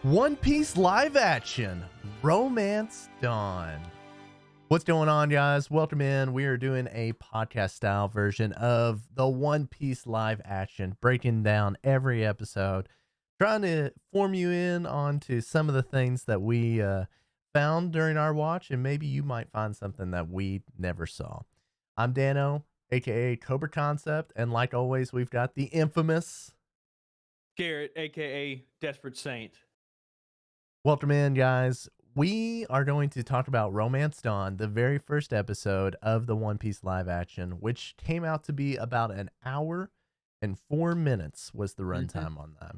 One Piece live action, Romance Dawn. What's going on, guys? Welcome in. We are doing a podcast style version of the One Piece live action, breaking down every episode, trying to form you in onto some of the things that we found during our watch, and maybe you might find something that we never saw. I'm Dano, aka Cobra Concept, and like always, we've got the infamous Garrett, aka Desperate Saint. Welcome in, guys. We are going to talk about Romance Dawn, the very first episode of the One Piece live action, which came out to be about an hour and 4 minutes was the runtime on that.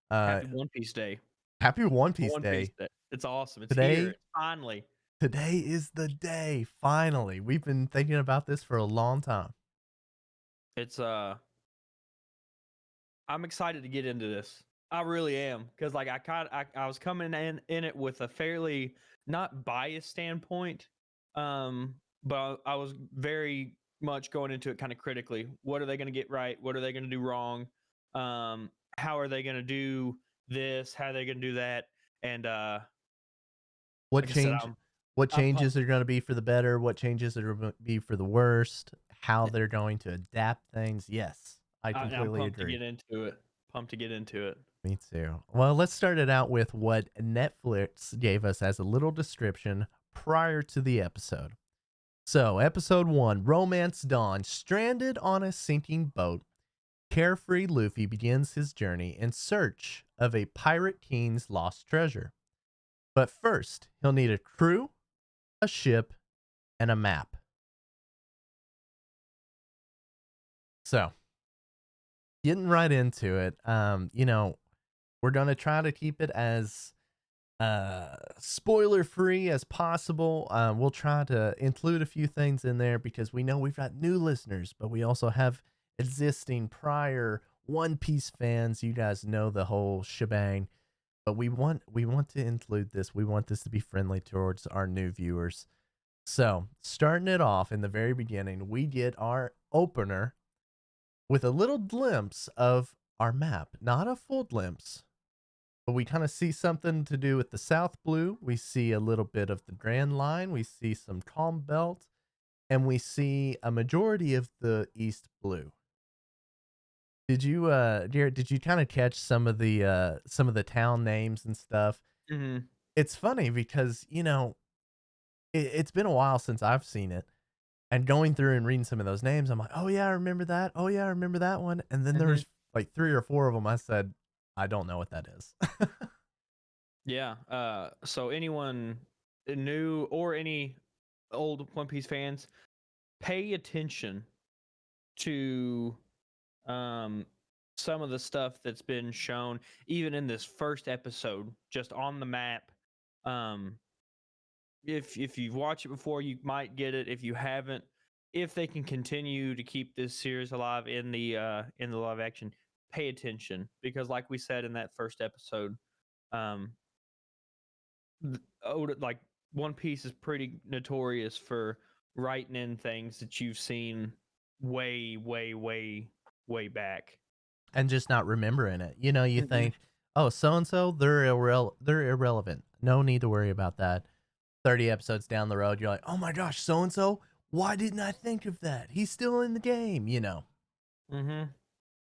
Happy One Piece Day. Happy One Piece One Piece Day. Day. It's awesome. It's Today, here. Finally. Today is the day. Finally. We've been thinking about this for a long time. It's I'm excited to get into this. I really am, because like I was coming in it with a fairly not biased standpoint, but I was very much going into it kind of critically. What are they going to get right? What are they going to do wrong? How are they going to do this? How are they going to do that? And What like I said, what I'm changes pumped. are going to be for the better? What changes are going to be for the worst? How they're going to adapt things? Yes, I I'm completely pumped to agree. get into it. Pumped to get into it. Me too. Well, let's start it out with what Netflix gave us as a little description prior to the episode. So, episode 1, Romance Dawn. Stranded on a sinking boat, carefree Luffy begins his journey in search of a pirate king's lost treasure. But first, he'll need a crew, a ship, and a map. So, getting right into it, we're going to try to keep it as spoiler free as possible. We'll try to include a few things in there because we know we've got new listeners, but we also have existing prior One Piece fans. You guys know the whole shebang, but we want to include this. We want this to be friendly towards our new viewers. So, starting it off in the very beginning, we get our opener with a little glimpse of our map, not a full glimpse, but we kind of see something to do with the South Blue. We see a little bit of the Grand Line. We see some Calm Belt, and we see a majority of the East Blue. Did you, Garrett? Did you kind of catch some of the town names and stuff? Mm-hmm. It's funny because it's been a while since I've seen it, and going through and reading some of those names, I'm like, oh yeah, I remember that. Oh yeah, I remember that one. And then there was like 3 or 4 of them. I said, I don't know what that is. Yeah. So anyone new or any old One Piece fans, pay attention to some of the stuff that's been shown, even in this first episode, just on the map. If you've watched it before, you might get it. If you haven't, if they can continue to keep this series alive in the live action, pay attention, because like we said in that first episode, um, like One Piece is pretty notorious for writing in things that you've seen way, way, way, way back. And just not remembering it. You Mm-hmm. think, oh, so and so, they're irrelevant. No need to worry about that. 30 episodes down the road, you're like, oh my gosh, so and so, why didn't I think of that? He's still in the game, Mm-hmm.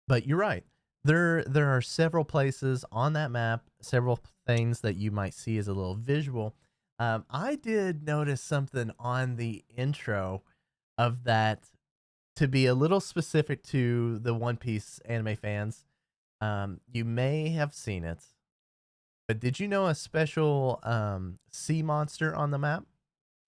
But you're right. There are several places on that map, several things that you might see as a little visual. I did notice something on the intro of that, to be a little specific to the One Piece anime fans. You may have seen it, but did you know a special sea monster on the map?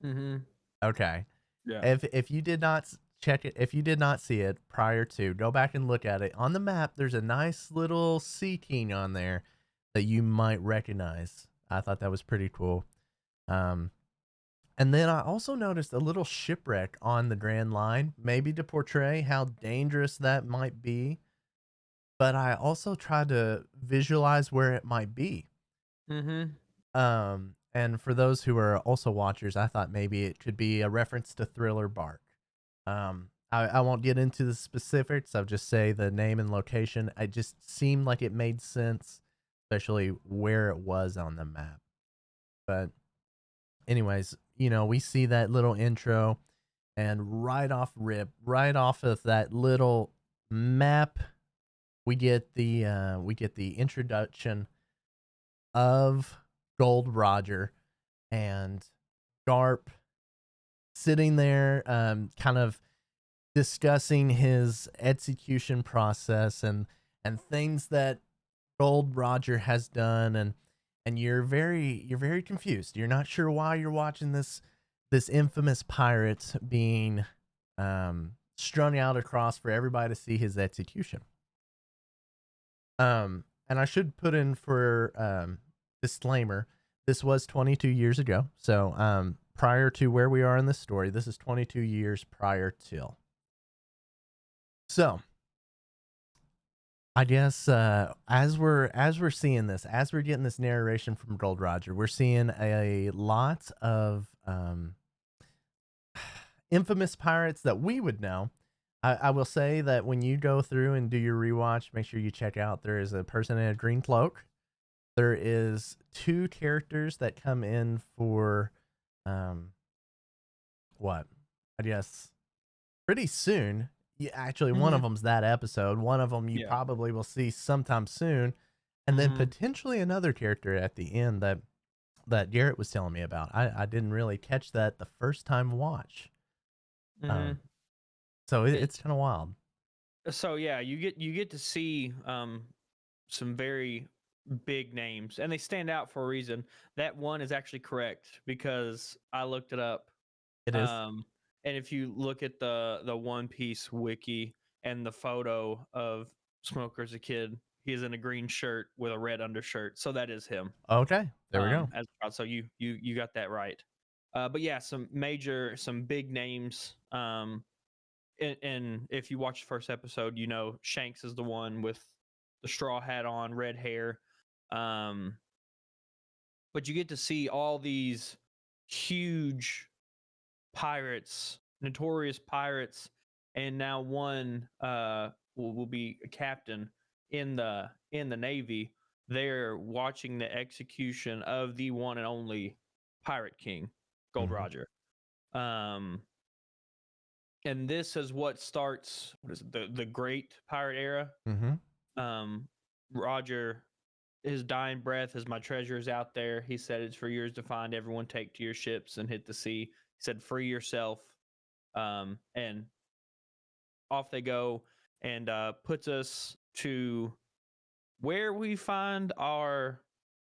Mm-hmm. Okay. Yeah. If you did not check it, if you did not see it prior to, go back and look at it. On the map, there's a nice little sea king on there that you might recognize. I thought that was pretty cool. Um, and then I also noticed a little shipwreck on the Grand Line, maybe to portray how dangerous that might be. But I also tried to visualize where it might be. Mm-hmm. And for those who are also watchers, I thought maybe it could be a reference to Thriller Bark. I won't get into the specifics. I'll just say the name and location. It just seemed like it made sense especially where it was on the map. But anyways, we see that little intro, and right off of that little map, we get the introduction of Gold Roger and Garp sitting there, kind of discussing his execution process and things that Gold Roger has done, and you're very confused. You're not sure why you're watching this infamous pirate being strung out across for everybody to see his execution. And I should put in for disclaimer, this was 22 years ago. So prior to where we are in this story, this is 22 years prior till. So I guess as we're seeing this, as we're getting this narration from Gold Roger, we're seeing a lot of infamous pirates that we would know. I will say that when you go through and do your rewatch, make sure you check out there is a person in a green cloak. There is two characters that come in for um what? I guess pretty soon. Yeah, actually, one Mm-hmm. of them's that episode. One of them you Yeah. probably will see sometime soon, and then Mm-hmm. potentially another character at the end that Garrett was telling me about. I didn't really catch that the first time watch. Mm-hmm. Um, so It, it's kind of wild. so yeah, you get to see some very big names, and they stand out for a reason. That one is actually correct because I looked it up. It is. Um, and if you look at the One Piece wiki and the photo of Smoker as a kid, he is in a green shirt with a red undershirt, so that is him. Okay, there we go. As so you got that right. But yeah, some big names. And if you watch the first episode, Shanks is the one with the straw hat on, red hair. Um, but you get to see all these huge pirates, notorious pirates, and now one will be a captain in the navy. They're watching the execution of the one and only pirate king, Gold Hmm. Roger. Um, and this is what starts what is it, the great pirate era. Hmm. Roger, his dying breath as my treasure is out there. He said it's for yours to find. Everyone take to your ships and hit the sea. He said free yourself. And off they go, and puts us to where we find our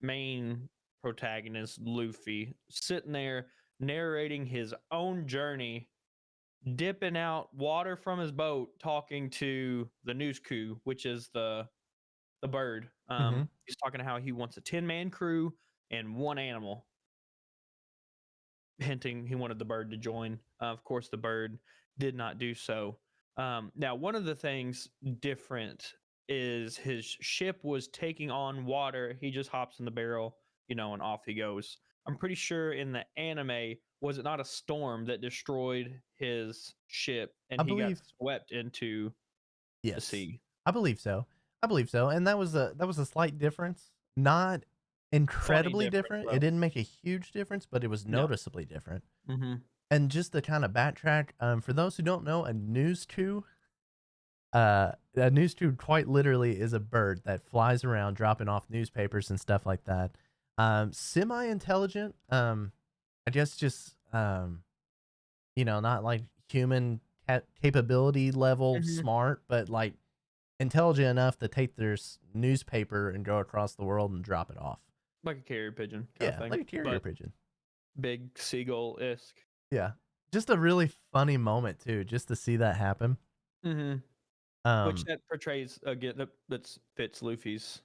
main protagonist, Luffy, sitting there narrating his own journey, dipping out water from his boat, talking to the Newsku, which is the bird. Hmm. He's talking how he wants a 10-man crew and one animal, hinting he wanted the bird to join. Of course, the bird did not do so. Now, one of the things different is his ship was taking on water. He just hops in the barrel, and off he goes. I'm pretty sure in the anime, was it not a storm that destroyed his ship and I he got believe. swept into the Yes, sea? I believe so. I believe so, and that was a slight difference. Not Funny incredibly difference, different. It though. didn't make a huge difference, but it was No. noticeably different. Mm-hmm. And just to kind of backtrack, for those who don't know, a news tube quite literally is a bird that flies around dropping off newspapers and stuff like that. Semi-intelligent, I guess just not like human capability level Mm-hmm. smart, but like intelligent enough to take their newspaper and go across the world and drop it off. Like a carrier pigeon kind of Yeah, thing, like a carrier but pigeon. big seagull isk. Yeah, just a really funny moment too, just to see that happen. Mm-hmm. Which Um, that portrays again that fits Luffy's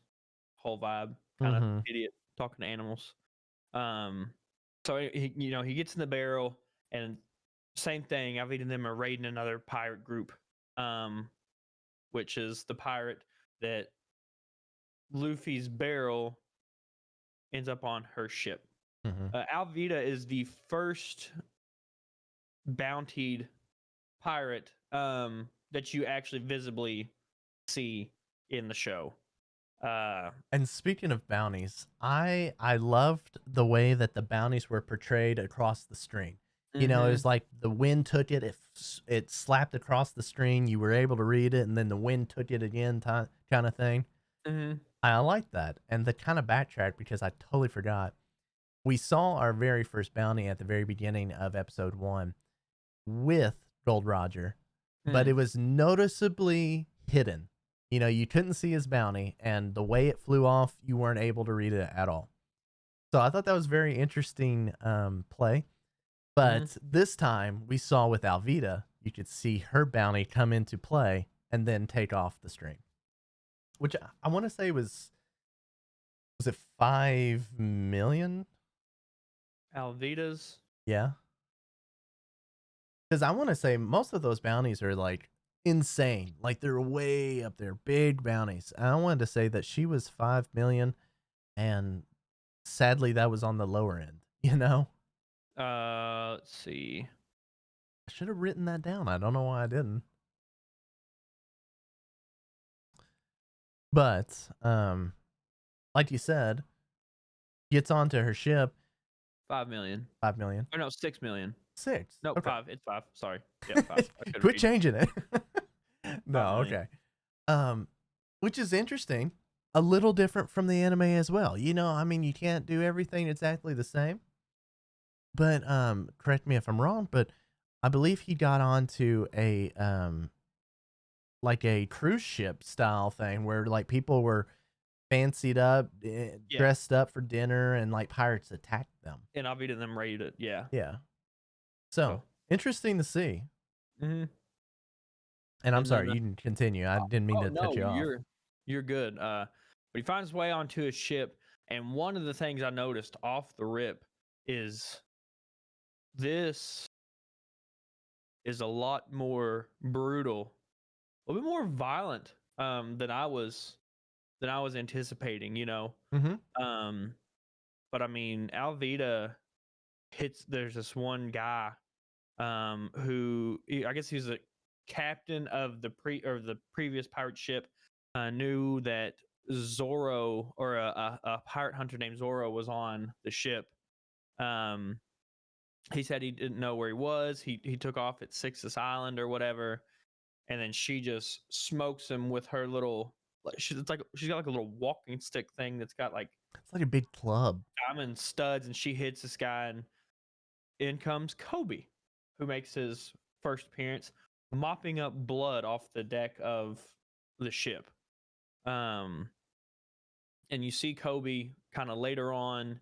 whole vibe, kind of mhm, idiot talking to animals. Um, so he gets in the barrel, and same thing. I've eaten them are raiding another pirate group, um, which is the pirate that Luffy's barrel ends up on her ship. mhm, Alvita is the first bountied pirate that you actually visibly see in the show. Uh, And speaking of bounties, I loved the way that the bounties were portrayed across the screen. You know, it mm-hmm, was like the wind took it, it slapped across the screen, you were able to read it, and then the wind took it again, kind of thing. mm-hmm, I like that, and the kind of backtrack because I totally forgot. We saw our very first bounty at the very beginning of episode 1 with Gold Roger, but mm. it was noticeably hidden. You know, you couldn't see his bounty, and the way it flew off, you weren't able to read it at all. So I thought that was very interesting play. Mm-hmm. But this time we saw with Alvita, you could see her bounty come into play and then take off the string, which I want to say was it 5 million? Alvitas. Yeah, because I want to say most of those bounties are like insane, like they're way up there, big bounties. And I wanted to say that she was 5 million, and sadly that was on the lower end. You know, Let's see. I should have written that down. I don't know why I didn't. But like you said, gets onto her ship. 5 million. 5 million. Or no, 6 million. Six. No, Okay. 5. It's 5. Sorry. Yeah, 5. I couldn't Quit read. changing it. Five No, million. okay. Um, which is interesting. A little different from the anime as well. You know, I mean, you can't do everything exactly the same. But correct me if I'm wrong, but I believe he got onto a like a cruise ship style thing where like people were fancied up, Yeah. dressed up for dinner, and like pirates attacked them. And Alvita them rated it. Yeah. Yeah. So So. interesting to see. Mm-hmm. And I'm And then sorry, you can continue. I didn't mean oh to cut no, you off. you're good. But he finds his way onto his ship, and one of the things I noticed off the rip is this is a lot more brutal, a little bit more violent than I was anticipating, you know. Mm-hmm. Um but I mean Alvita hits there's this one guy I guess he's the captain of the previous pirate ship, knew that Zorro or a pirate hunter named Zorro was on the ship. Um, he said he didn't know where he was. He took off at Sixtus Island or whatever, and then she just smokes him with her little. She's got like a little walking stick thing that's got like It's like a big club. diamond studs, and she hits this guy, and in comes Kobe, who makes his first appearance, mopping up blood off the deck of the ship. Um, and you see Kobe kind of later on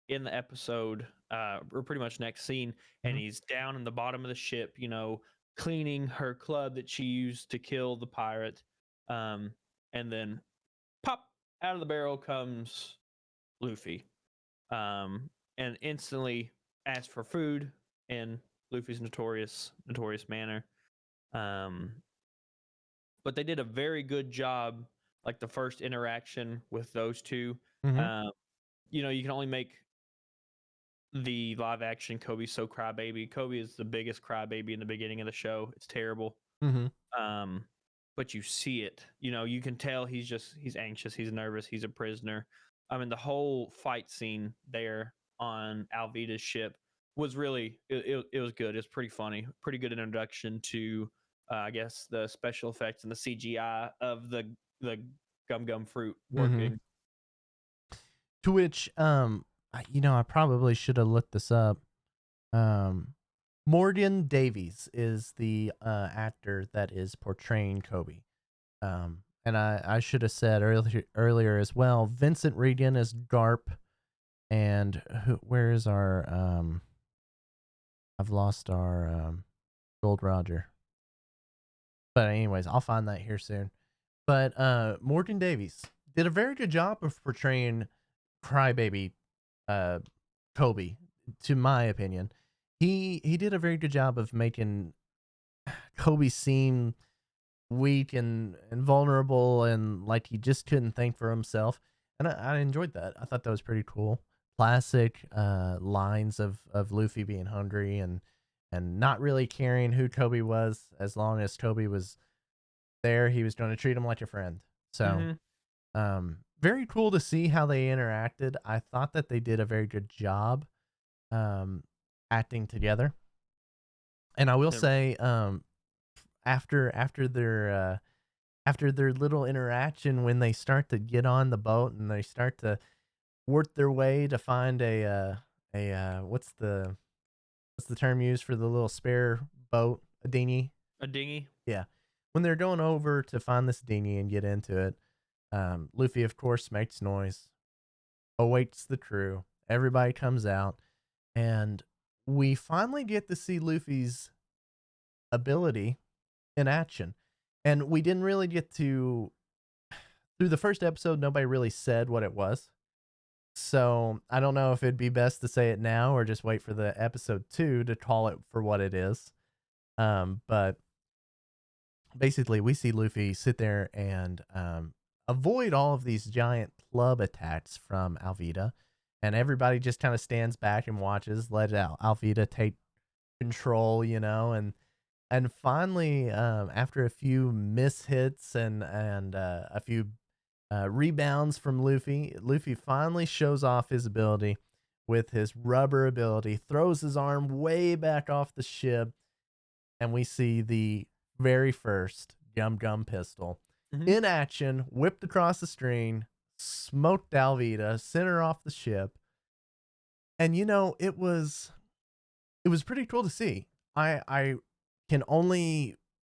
in the episode, or pretty much next scene, and Mm-hmm. he's down in the bottom of the ship, you know, cleaning her club that she used to kill the pirate. Um, and then pop out of the barrel comes Luffy, and instantly asks for food in Luffy's notorious manner. Um, but they did a very good job, like the first interaction with those two. Mm-hmm. Um, you know, you can only make the live action Kobe so crybaby. Kobe is the biggest crybaby in the beginning of the show. It's terrible. Mm-hmm. Um, but you see it. You know, you can tell he's anxious, he's nervous, he's a prisoner. I mean, the whole fight scene there on Alvita's ship was really it was good. It's pretty funny, pretty good introduction to I guess the special effects and the CGI of the gum gum fruit Mm-hmm. working. To which, you know, I probably should have looked this up. Um, Morgan Davies is the actor that is portraying Kobe. And I should have said earlier as well. Vincent Regan is Garp, and where is our I've lost our Gold Roger. But anyways, I'll find that here soon. But Morgan Davies did a very good job of portraying Crybaby uh Kobe, to my opinion. He did a very good job of making Kobe seem weak and vulnerable and like he just couldn't think for himself. And I enjoyed that. I thought that was pretty cool. Classic lines of Luffy being hungry and not really caring who Kobe was. As long as Kobe was there, he was going to treat him like a friend. So Mm-hmm. um very cool to see how they interacted. I thought that they did a very good job um, acting together. And I will They're say, after their little interaction, when they start to get on the boat and they start to work their way to find what's the term used for the little spare boat, a dinghy. a dinghy. Yeah, when they're going over to find this dinghy and get into it, Luffy of course makes noise, awaits the crew. Everybody comes out, and we finally get to see Luffy's ability in action. And we didn't really get to through the first episode, nobody really said what it was. So I don't know if it'd be best to say it now or just wait for the episode 2 to call it for what it is. But basically, we see Luffy sit there and avoid all of these giant club attacks from Alvida, and everybody just kind of stands back and watches, let Alvida take control, and finally, after a few mishits and a few rebounds from Luffy, Luffy finally shows off his ability with his rubber ability, throws his arm way back off the ship, and we see the very first Gum Gum pistol Hmm. in action, whipped across the screen, smoked Alvida, sent her off the ship. And it was pretty cool to see. I can only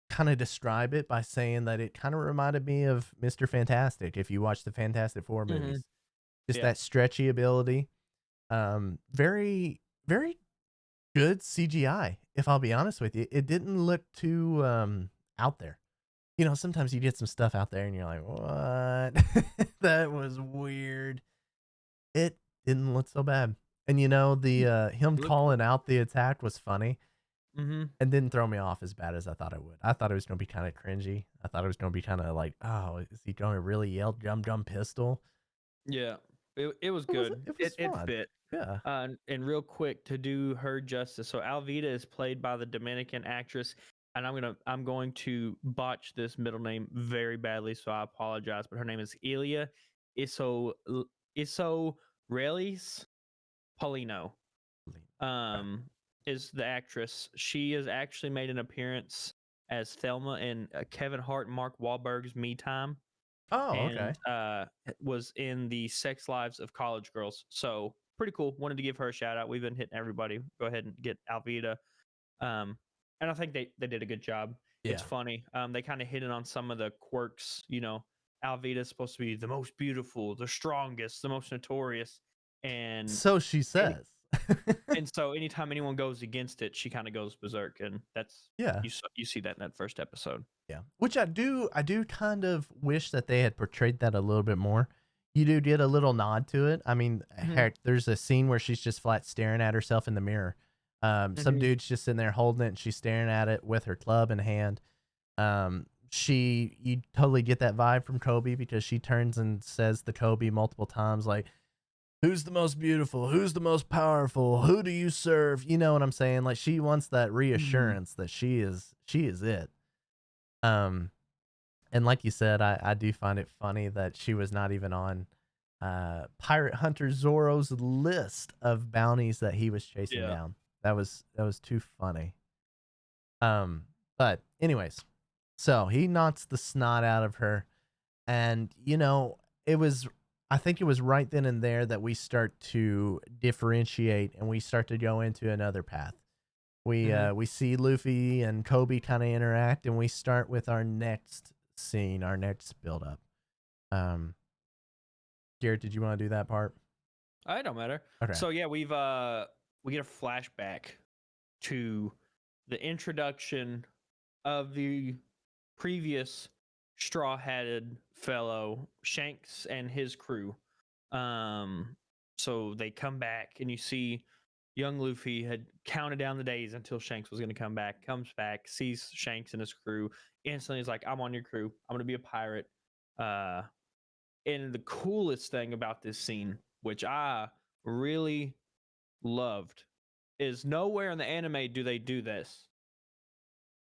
kind of describe it by saying that it kind of reminded me of Mr. Fantastic if you watch the Fantastic Four Hmm. movies. Just Yeah. that stretchy ability. Very, very good CGI, if I'll be honest with you. It didn't look too out there. Sometimes you get some stuff out there and you're like, what? That was weird. It didn't look so bad. And the him Look cool. calling out the attack was funny Hmm. and didn't throw me off as bad as I thought it would. I thought it was gonna be kind of cringy. I thought it was gonna be kind of like, oh, is he gonna really yell "Jum Jum Pistol"? Yeah. It was It was good. it was It fun. fit. Yeah. And real quick to do her justice. So Alvida is played by the Dominican actress, and I'm going to botch this middle name very badly, so I apologize. But her name is Elia Iso Iso Relis Paulino. Okay. Um, is the actress. She has actually made an appearance as Thelma in Kevin Hart and Mark Wahlberg's Me Time, Oh, and okay. was in the Sex Lives of College Girls. So pretty cool. Wanted to give her a shout out. We've been hitting everybody. Go ahead and get Alvida. Um, and I think they did a good job. It's Yeah. funny. They kind of hit it on some of the quirks. Alvida is supposed to be the most beautiful, the strongest, the most notorious, and So she any, says. and so anytime anyone goes against it, she kind of goes berserk, and that's Yeah. you see that in that first episode. Yeah. Which I do kind of wish that they had portrayed that a little bit more. You do get a little nod to it. I mean, Hmm. heck, there's a scene where she's just flat staring at herself in the mirror. Some Hmm. dude's just sitting there holding it and she's staring at it with her club in hand. You totally get that vibe from Kobe because she turns and says to Kobe multiple times, like, who's the most beautiful? Who's the most powerful? Who do you serve? You know what I'm saying? Like she wants that Hmm. reassurance that she is it. Um, and like you said, I do find it funny that she was not even on Pirate Hunter Zoro's list of bounties that he was chasing Yeah. down. That was too funny. But anyways, so he knocks the snot out of her, and it was. I think it was right then and there that we start to differentiate and we start to go into another path. We Hmm. uh, we see Luffy and Kobe kind of interact, and we start with our next scene, our next build up. Um, Garrett, did you want to do that part? It don't matter. Okay. So yeah, we get a flashback to the introduction of the previous straw hatted fellow Shanks and his crew. Um, so they come back and you see young Luffy had counted down the days until Shanks was going to come back. Comes back, sees Shanks and his crew. Instantly, is like, "I'm on your crew. I'm going to be a pirate." Uh, and the coolest thing about this scene, which I really loved, is nowhere in the anime do they do this.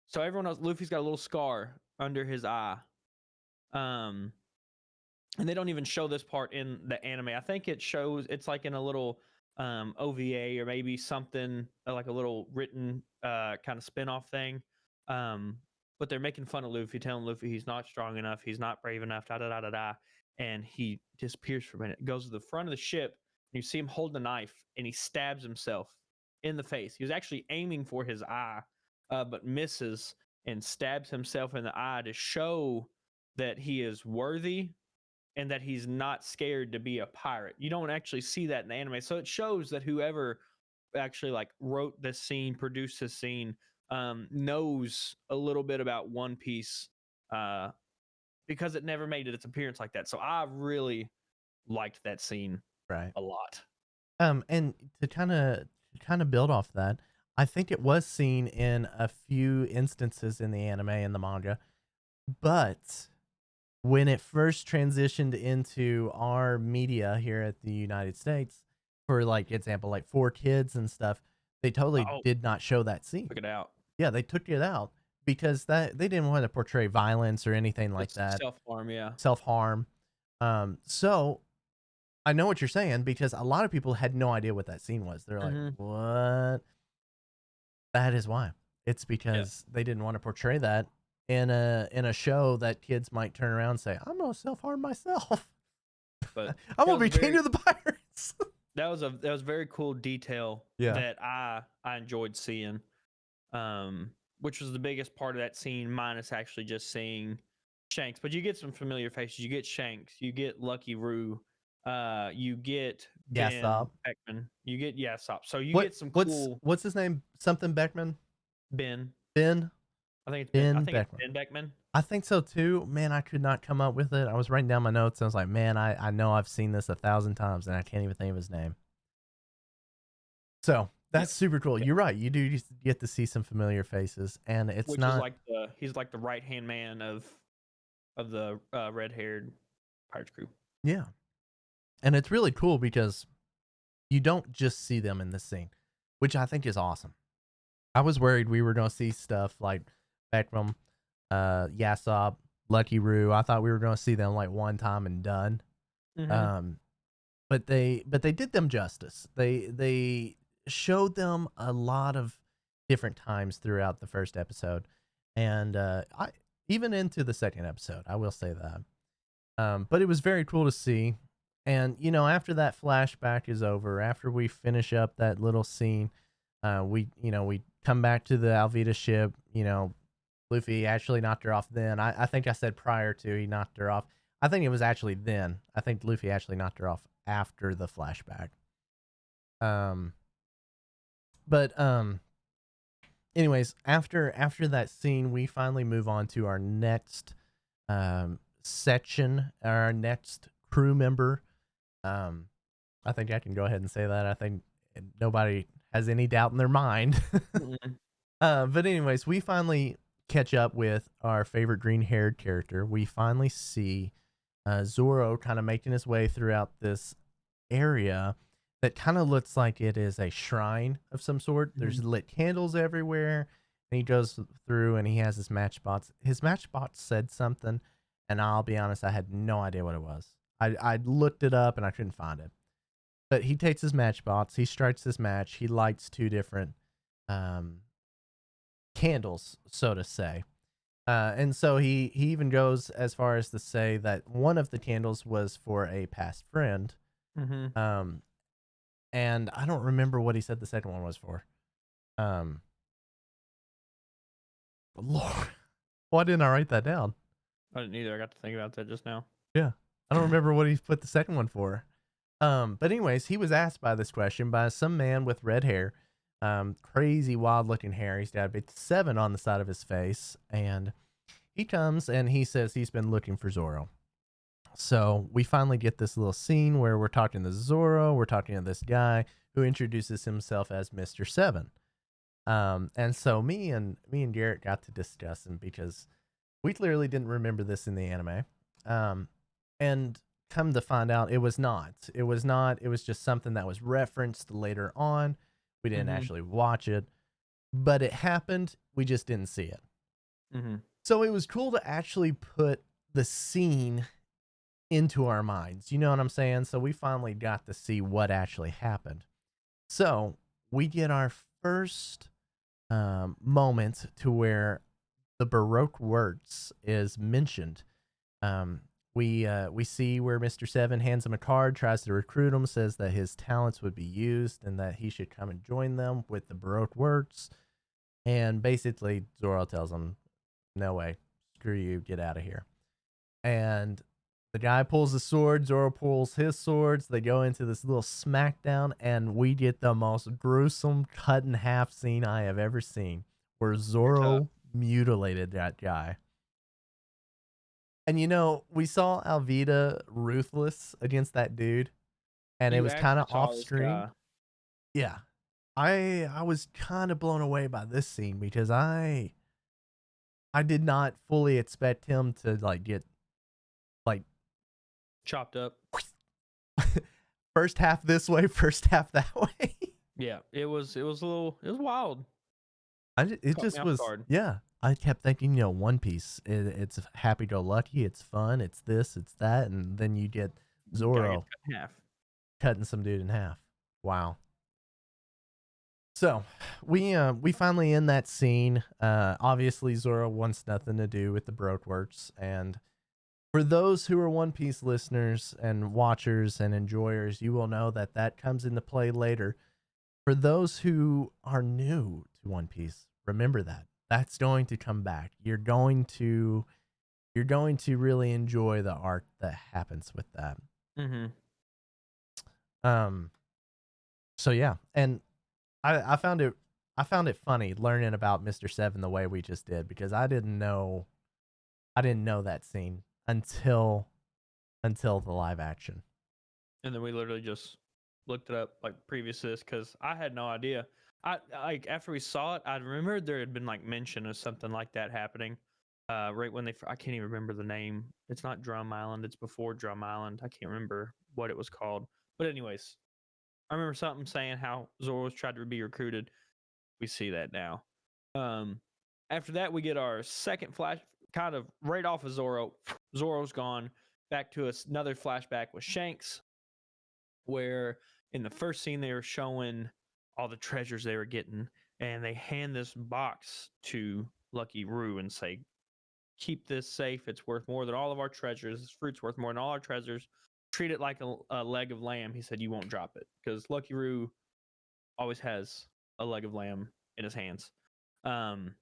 So everyone knows Luffy's got a little scar under his eye. Um, and they don't even show this part in the anime. I think it's like in a little OVA or maybe something like a little written kind of spin-off thing. Um, but they're making fun of Luffy, telling Luffy he's not strong enough, he's not brave enough, da da da da da. And he disappears for a minute, goes to the front of the ship, and you see him hold the knife, and he stabs himself in the face. He was actually aiming for his eye, but misses and stabs himself in the eye to show that he is worthy and that he's not scared to be a pirate. You don't actually see that in the anime. So it shows that whoever actually like wrote this scene, produced this scene, knows a little bit about One Piece uh, because it never made its appearance like that. So I really liked that scene Right. a lot. And to kind of build off that, I think it was seen in a few instances in the anime and the manga, but when it first transitioned into our media here at the United States, for like example, like 4 Kids and stuff, they totally Oh, did not show that scene. check it out. Yeah, they took it out because that they didn't want to portray violence or anything like Just that, self harm, yeah. self harm. So I know what you're saying because a lot of people had no idea what that scene was. They're like, Mm-hmm. "What?" That is why. It's Yeah, because they didn't want to portray that in a show that kids might turn around and say, "I'm gonna self harm myself. but I'm that gonna was be a king very of the pirates." that was very cool detail Yeah. that I enjoyed seeing. Which was the biggest part of that scene, minus actually just seeing Shanks. But you get some familiar faces. You get Shanks, you get Lucky Roo, you get Yeah, Ben stop. Beckman, you get Yasop. So you What get some what's cool what's his name? Something Beckman? Ben. Ben? I think it's Ben. I Ben think it's Beckman. Ben Beckman. I think so too. Man, I could not come up with it. I was writing down my notes and I was like, man, I know I've seen this 1,000 times and I can't even think of his name. So Yep. that's super cool. Yeah. You're right. You do just get to see some familiar faces, and it's Which is not. like he's like the right hand man of the red haired Pirates crew. Yeah, and it's really cool because you don't just see them in this scene, which I think is awesome. I was worried we were gonna see stuff like Beckman, Yasop, Lucky Roo. I thought we were gonna see them like one time and done. Mm-hmm. Um, but they did them justice. They showed them a lot of different times throughout the first episode, and I even into the second episode. I will say that. But it was very cool to see. And after that flashback is over, after we finish up that little scene, we come back to the Alvita ship. Luffy actually knocked her off. Then I think I said prior to he knocked her off. I think it was actually then. I think Luffy actually knocked her off after the flashback. Um, but anyways, after that scene, we finally move on to our next section, our next crew member. Um, I think I can go ahead and say that. I think nobody has any doubt in their mind. Mm-hmm. But anyways, we finally catch up with our favorite green-haired character. We finally see Zoro kind of making his way throughout this area that kind of looks like it is a shrine of some sort. There's lit candles everywhere. And he goes through and he has his matchbox. His matchbox said something, and I'll be honest, I had no idea what it was. I looked it up and I couldn't find it. But he takes his matchbox, he strikes this match, he lights 2 different um, candles, so to say. And so he even goes as far as to say that one of the candles was for a past friend. Mm-hmm. Um, and I don't remember what he said the second one was for. Um, Lord, why didn't I write that down? I didn't either. I got to think about that just now. Yeah, I don't remember what he put the second one for. But anyways, he was asked by this question by some man with red hair, crazy wild looking hair. He's got a big 7 on the side of his face, and he comes and he says he's been looking for Zoro. So we finally get this little scene where we're talking to Zoro. We're talking to this guy who introduces himself as Mr. 7. And so me and Garrett got to discussing because we clearly didn't remember this in the anime. And come to find out, it was not. It was not. It was just something that was referenced later on. We didn't Mm-hmm. actually watch it, but it happened. We just didn't see it. Mm-hmm. So it was cool to actually put the scene into our minds. You know what I'm saying? So we finally got to see what actually happened. So we get our first moment to where the Baroque words is mentioned. Um, we see where Mr. Seven hands him a card, tries to recruit him, says that his talents would be used and that he should come and join them with the Baroque words. And basically, Zoro tells him, "No way, screw you, get out of here." And the guy pulls the sword, Zoro pulls his swords. They go into this little smackdown, and we get the most gruesome cut in half scene I have ever seen, where You're tough. Zoro mutilated that guy. And we saw Alvida ruthless against that dude, and it You was kind actually of saw off this screen. guy. Yeah, I was kind of blown away by this scene because I did not fully expect him to like get like Chopped up. first half this way, first half that way. Yeah, it was a little it was wild. It Caught me just off was, guard. yeah. I kept thinking, One Piece, it's happy go lucky, it's fun, it's this, it's that, and then you get Guy gets Zoro cut in half. cutting some dude in half. Wow. So we finally end that scene. Obviously Zoro wants nothing to do with the Broke Works, and for those who are One Piece listeners and watchers and enjoyers, you will know that that comes into play later. For those who are new to One Piece, remember that that's going to come back. You're going to really enjoy the arc that happens with that. Mm-hmm. Um. So yeah, and I found it funny learning about Mr. Seven the way we just did because I didn't know that scene until the live action. And then we literally just looked it up like previous to this because I had no idea. I like after we saw it, I remembered there had been like mention of something like that happening. Right when I can't even remember the name. It's not Drum Island. It's before Drum Island. I can't remember what it was called. But anyways, I remember something saying how Zoro's tried to be recruited. We see that now. Um, After that, we get our second flash, kind of right off of Zoro. Zoro's gone. Back to us another flashback with Shanks, where in the first scene they were showing all the treasures they were getting, and they hand this box to Lucky Roo and say, "Keep this safe. It's worth more than all of our treasures. This fruit's worth more than all our treasures. Treat it like a leg of lamb." He said, "You won't drop it," because Lucky Roo always has a leg of lamb in his hands. Um,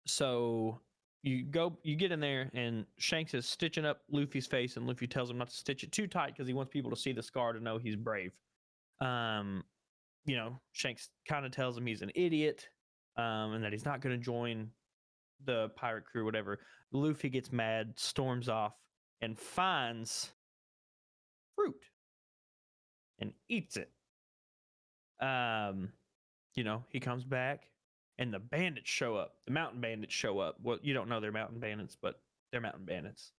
so you get in there, and Shanks is stitching up Luffy's face, and Luffy tells him not to stitch it too tight because he wants people to see the scar to know he's brave. Um, Shanks kind of tells him he's an idiot, and that he's not going to join the pirate crew, whatever. Luffy gets mad, storms off, and finds fruit and eats it. Um, he comes back, and the bandits show up. The mountain bandits show up. Well, you don't know they're mountain bandits, but they're mountain bandits.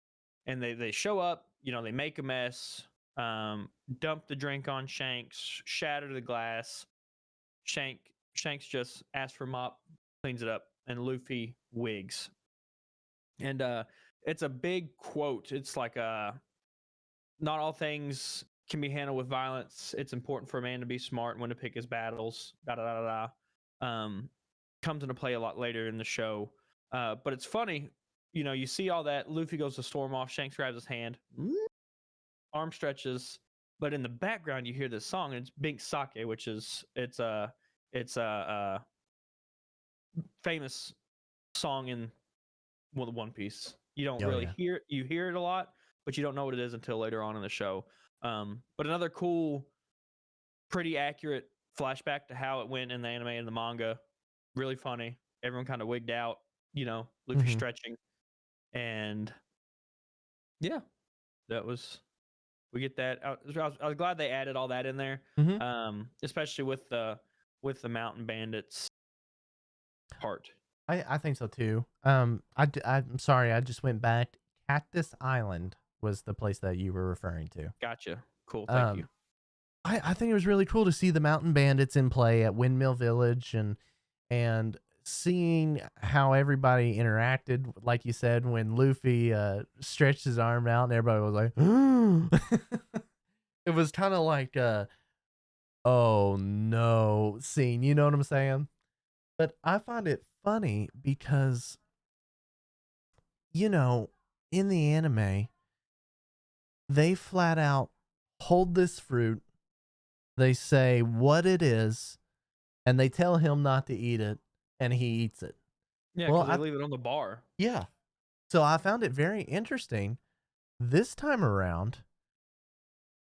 And they show up, they make a mess, dump the drink on Shanks, shatter the glass. Shanks just asks for mop, cleans it up, and Luffy wigs. And it's a big quote. It's like not all things can be handled with violence. It's important for a man to be smart and when to pick his battles. Da da da da. Comes into play a lot later in the show. But it's funny, you see all that. Luffy goes to storm off. Shanks grabs his hand, arm stretches, but in the background you hear this song, and it's Bink Sake, which is it's a famous song in the One Piece. You don't Oh really yeah. you hear it a lot, but you don't know what it is until later on in the show. But another cool, pretty accurate flashback to how it went in the anime and the manga. Really funny. Everyone kind of wigged out, Luffy Hmm. stretching. And yeah, that was, we get that. I was glad they added all that in there. Hmm. Especially with the mountain bandits part. I think so too. I'm sorry, I just went back. Cactus Island was the place that you were referring to. Gotcha. Cool. Thank Um, you. I think it was really cool to see the mountain bandits in play at Windmill Village and seeing how everybody interacted, like you said, when Luffy stretched his arm out and everybody was like, it was kind of like oh no scene, you know what I'm saying? But I find it funny because, you know, in the anime, they flat out hold this fruit, they say what it is, and they tell him not to eat it, and he eats it. Yeah, Well, because they leave it on the bar. yeah. So I found it very interesting this time around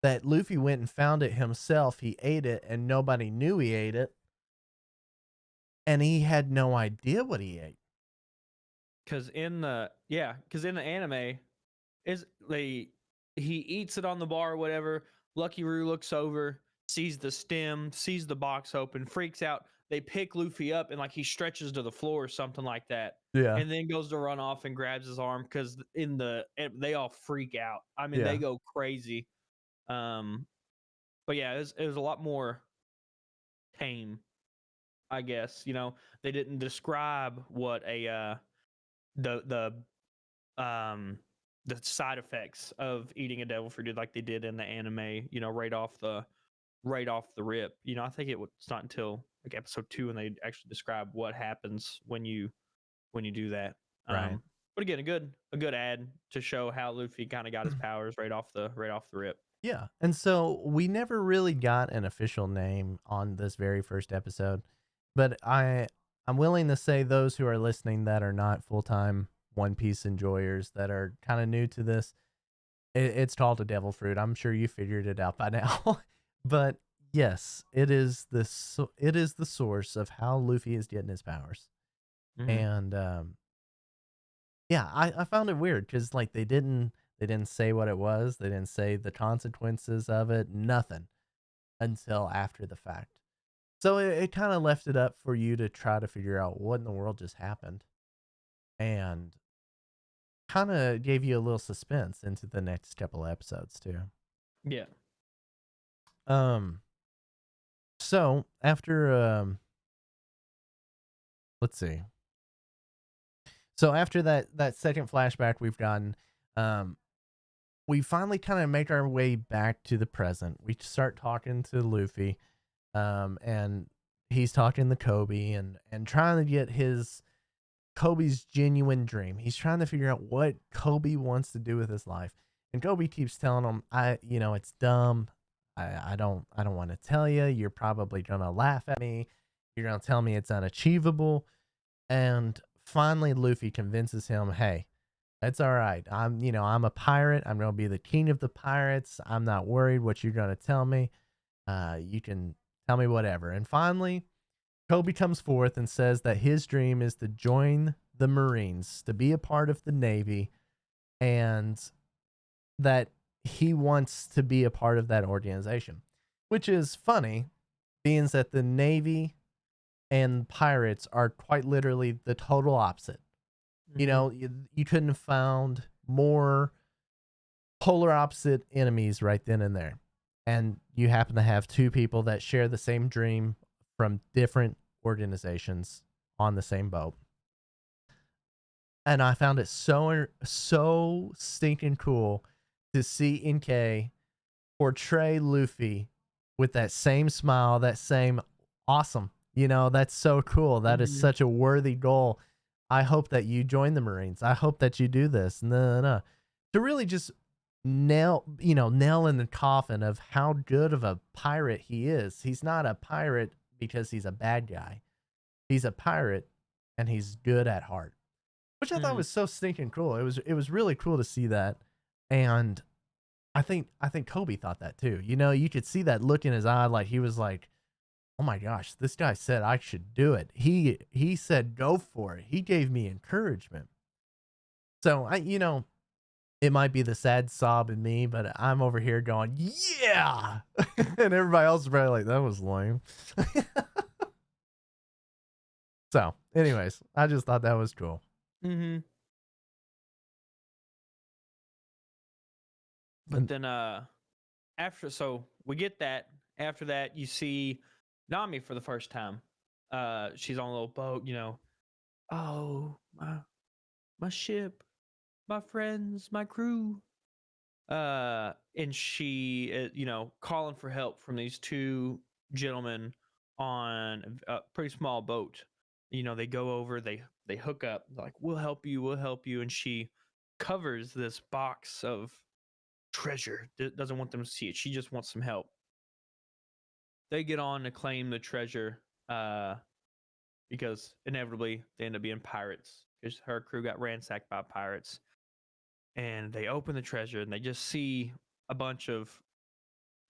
that Luffy went and found it himself. He ate it and nobody knew he ate it. And he had no idea what he ate. Because in the anime, is they he eats it on the bar or whatever. Lucky Roo looks over, sees the stem, sees the box open, freaks out. They pick Luffy up and like he stretches to the floor or something like that, Yeah. and then goes to run off and grabs his arm because they all freak out. I mean, they Yeah. go crazy. Um, but yeah, it was a lot more tame, I guess. They didn't describe what the um the side effects of eating a devil fruit like they did in the anime, right off the rip. I think it's not until like episode 2 when they actually describe what happens when you do that. Right. But again, a good ad to show how Luffy kind of got his powers right off the rip. Yeah. And so we never really got an official name on this very first episode, but I'm willing to say those who are listening that are not full-time One Piece enjoyers that are kind of new to this, it's called a devil fruit. I'm sure you figured it out by now. But yes, it is the source of how Luffy is getting his powers. Mm-hmm. And yeah, I found it weird because like they didn't say what it was. They didn't say the consequences of it. Nothing until after the fact. So it kind of left it up for you to try to figure out what in the world just happened, and kind of gave you a little suspense into the next couple of episodes too. Yeah. Um. So after let's see. So after that second flashback we've gotten, um, we finally kind of make our way back to the present. We start talking to Luffy, and he's talking to Kobe and trying to get Kobe's genuine dream. He's trying to figure out what Kobe wants to do with his life. And Kobe keeps telling him, it's dumb. I don't want to tell you. You're probably going to laugh at me. You're going to tell me it's unachievable. And finally Luffy convinces him, "Hey, that's all right. I'm a pirate. I'm going to be the king of the pirates. I'm not worried what you're going to tell me. You can tell me whatever." And finally, Kobe comes forth and says that his dream is to join the Marines, to be a part of the Navy, and that he wants to be a part of that organization, which is funny, being that the Navy and pirates are quite literally the total opposite. Mm-hmm. You couldn't have found more polar opposite enemies right then and there. And you happen to have two people that share the same dream from different organizations on the same boat. And I found it so stinking cool to see NK portray Luffy with that same smile, that same awesome. That's so cool. That is Mm-hmm. such a worthy goal. I hope that you join the Marines. I hope that you do this. No, no, no. To really just nail in the coffin of how good of a pirate he is. He's not a pirate because he's a bad guy. He's a pirate and he's good at heart, which I thought Mm-hmm. was so stinking cool. It was really cool to see that. And I think Kobe thought that too. You could see that look in his eye, like he was like, "Oh my gosh, this guy said I should do it. He said go for it. He gave me encouragement." So it might be the sad sob in me, but I'm over here going, "Yeah," and everybody else is probably like, "That was lame." So, anyways, I just thought that was cool. Mm-hmm. But And then so we get that. After that, you see Nami for the first time. She's on a little boat, oh, my ship, my friends, my crew. And she, calling for help from these two gentlemen on a pretty small boat. They go over, they hook up, like, we'll help you. And she covers this box of treasure. Doesn't want them to see it. She just wants some help. They get on to claim the treasure, uh, because inevitably they end up being pirates because her crew got ransacked by pirates. And they open the treasure and they just see a bunch of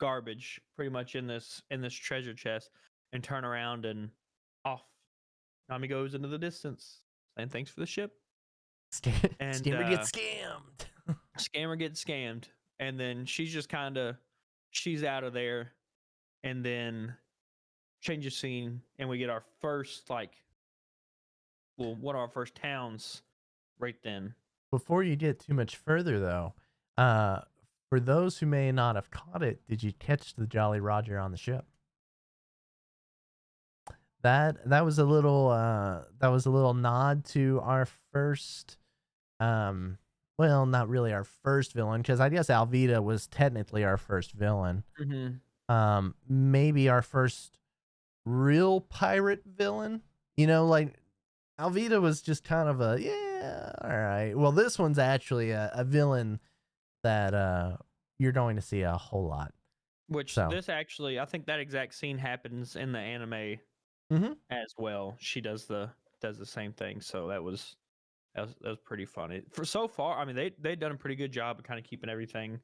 garbage pretty much in this treasure chest, and turn around and off. Nami goes into the distance saying thanks for the ship. And Scammer gets scammed. scammer gets scammed. And then she's out of there. And then change of scene, and we get our first, one of our first towns right then. Before you get too much further, though, uh, for those who may not have caught it, did you catch the Jolly Roger on the ship? That was a little nod to our first, um, well, not really our first villain, because I guess Alvida was technically our first villain. Mm-hmm. Maybe our first real pirate villain. Like Alvida was just kind of a, yeah, all right. Well, this one's actually a villain that you're going to see a whole lot. Which So, this actually, I think that exact scene happens in the anime mhm. as well. She does the same thing. So that was pretty funny. For so far, I mean, they've done a pretty good job of kind of keeping everything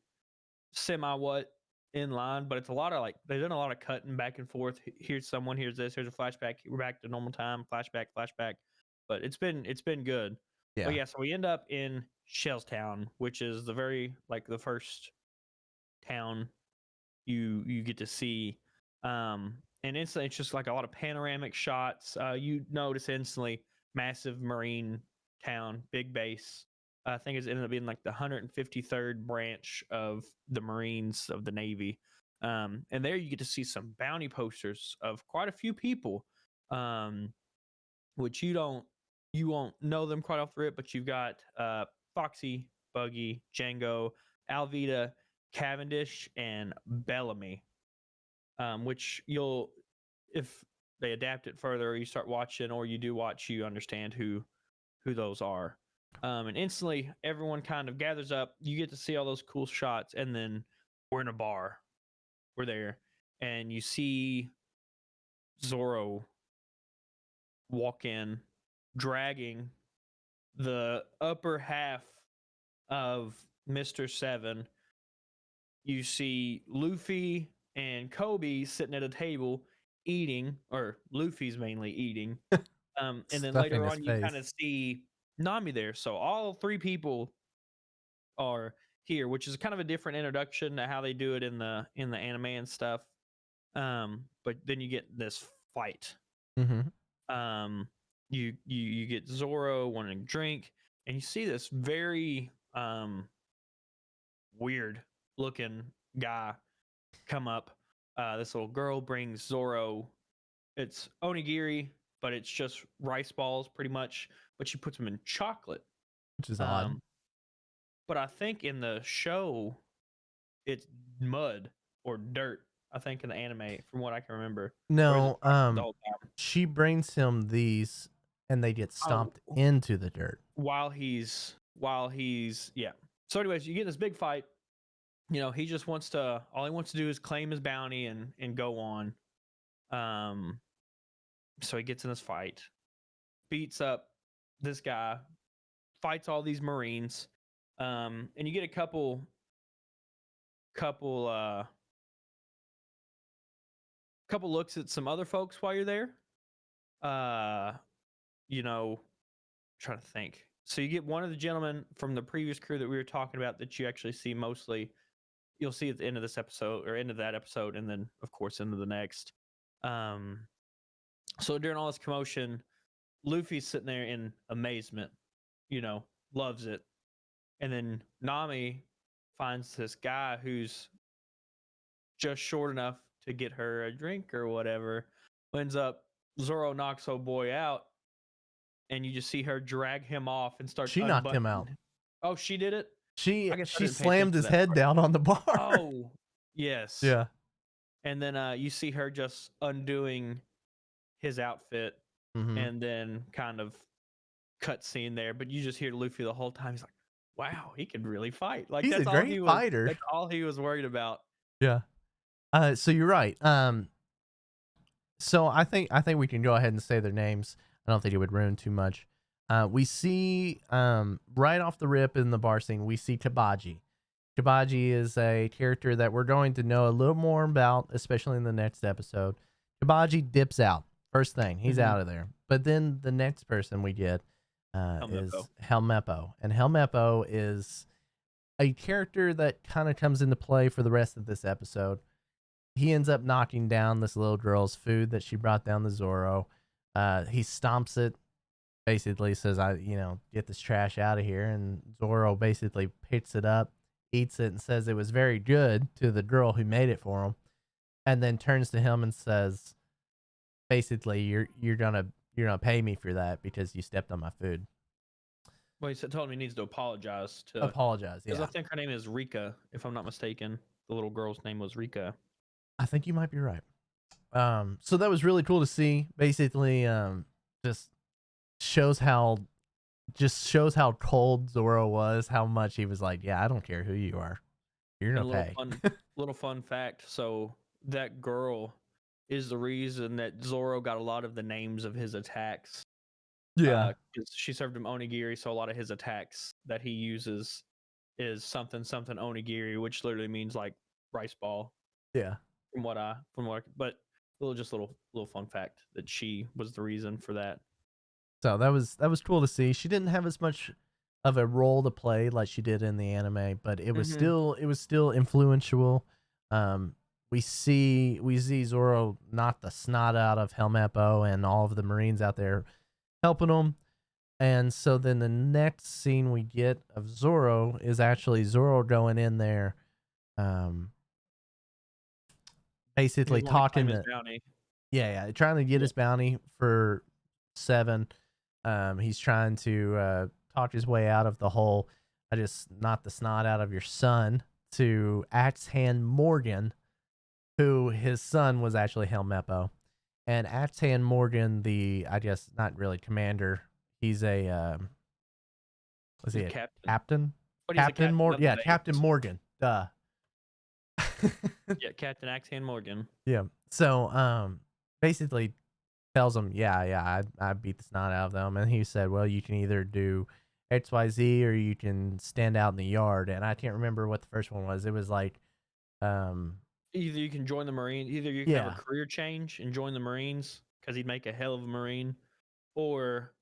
semi what in line, but it's a lot of, like, they've done a lot of cutting back and forth. Here's someone, here's this, here's a flashback, we're back to normal time, flashback. But it's been good. But Yeah. yeah, so we end up in Shellstown, which is the first town you get to see. And it's just like a lot of panoramic shots. You notice instantly massive marine town, big base. I think it's ended up being like the 153rd branch of the Marines of the Navy. And there you get to see some bounty posters of quite a few people, um, which you won't know them quite off the rip, but you've got Foxy, Buggy, Django, Alvida, Cavendish, and Bellamy, which if they adapt it further, or you start watching, or you do watch, you understand who those are. And instantly, everyone kind of gathers up. You get to see all those cool shots, and then we're in a bar. We're there, and you see Zoro walk in, dragging the upper half of Mr. Seven. You see Luffy and Kobe sitting at a table eating, or Luffy's mainly eating. And then Stuffing later his on, you kind face. of see Nami there. So all three people are here, which is kind of a different introduction to how they do it in the anime and stuff. But then you get this fight. Mhm. Um, you get Zoro wanting to drink, and you see this very weird looking guy come up. This little girl brings Zoro. It's onigiri, but it's just rice balls pretty much. But she puts them in chocolate. Which is odd. Um, but I think in the show it's mud or dirt. I think in the anime, from what I can remember, or is it No, chocolate the whole time? she brings him these and they get Oh, stomped into the dirt. while he's yeah. So, anyways, you get this big fight. He just wants to. All he wants to do is claim his bounty and go on. Um, so he gets in this fight, beats up this guy, fights all these Marines, and you get a couple couple looks at some other folks while you're there. Uh, you know, trying to think. So you get one of the gentlemen from the previous crew that we were talking about that you actually see mostly. You'll see at the end of this episode, or end of that episode, and then of course into the next. Um, so during all this commotion, Luffy's sitting there in amazement. Loves it. And then Nami finds this guy who's just short enough to get her a drink or whatever. Ends up Zoro knocks old boy out, and you just see her drag him off and start She knocked him out. unbuttoning. Oh, she did it? She I guess I she didn't pay slammed attention to his that head part. down on the bar. Oh, yes. Yeah. And then you see her just undoing his outfit, Mhm. and then kind of cut scene there, but you just hear Luffy the whole time. He's like, "Wow, he can really fight." Like He's a that's all great he was. fighter. That's all he was worried about. Yeah. So you're right. So I think we can go ahead and say their names. I don't think it would ruin too much. We see right off the rip in the bar scene, we see Kabaji. Kabaji is a character that we're going to know a little more about, especially in the next episode. Kabaji dips out. First thing, he's Mm-hmm. out of there. But then the next person we get Helmeppo. is Helmeppo. And Helmeppo is a character that kind of comes into play for the rest of this episode. He ends up knocking down this little girl's food that she brought down to Zoro. He stomps it, basically says, get this trash out of here. And Zoro basically picks it up, eats it, and says it was very good to the girl who made it for him. And then turns to him and says, basically, you're gonna pay me for that because you stepped on my food. Well, told him he needs to apologize to, Apologize. because I Yeah. think her name is Rika, if I'm not mistaken. The little girl's name was Rika. I think you might be right. So that was really cool to see. Basically, just shows how shows how cold Zoro was, how much he was like, yeah, I don't care who you are. You're And gonna a pay. little fun fact. So that girl is the reason that Zoro got a lot of the names of his attacks. Yeah. 'Cause she served him onigiri, so a lot of his attacks that he uses is something something onigiri, which literally means like rice ball. Yeah. But little fun fact that she was the reason for that. So that was cool to see. She didn't have as much of a role to play like she did in the anime, but Mm-hmm. it was still influential. Um, we see Zoro knock the snot out of Helmeppo and all of the Marines out there helping him. And so then the next scene we get of Zoro is actually Zoro going in there, um, He basically wanted to claim talking his to, bounty. yeah, trying to get Yeah. his bounty for 7. He's trying to talk his way out of the whole, I just knocked the snot out of your son, to Axe Hand Morgan, who his son was actually Helmeppo. And Axe Hand Morgan, I guess not really commander, he's a, was He's he a a captain, captain? but he's a Captain captain Morgan? of the Yeah, Captain base. Morgan. Duh. Yeah, Captain Axehand Morgan. Yeah. So, basically tells him, yeah, I beat the snot out of them. And he said, well, you can either do XYZ or you can stand out in the yard. And I can't remember what the first one was. It was like, um, Either you can join the Marines, either you can have a yeah, career change and join the Marines because he'd make a hell of a Marine, or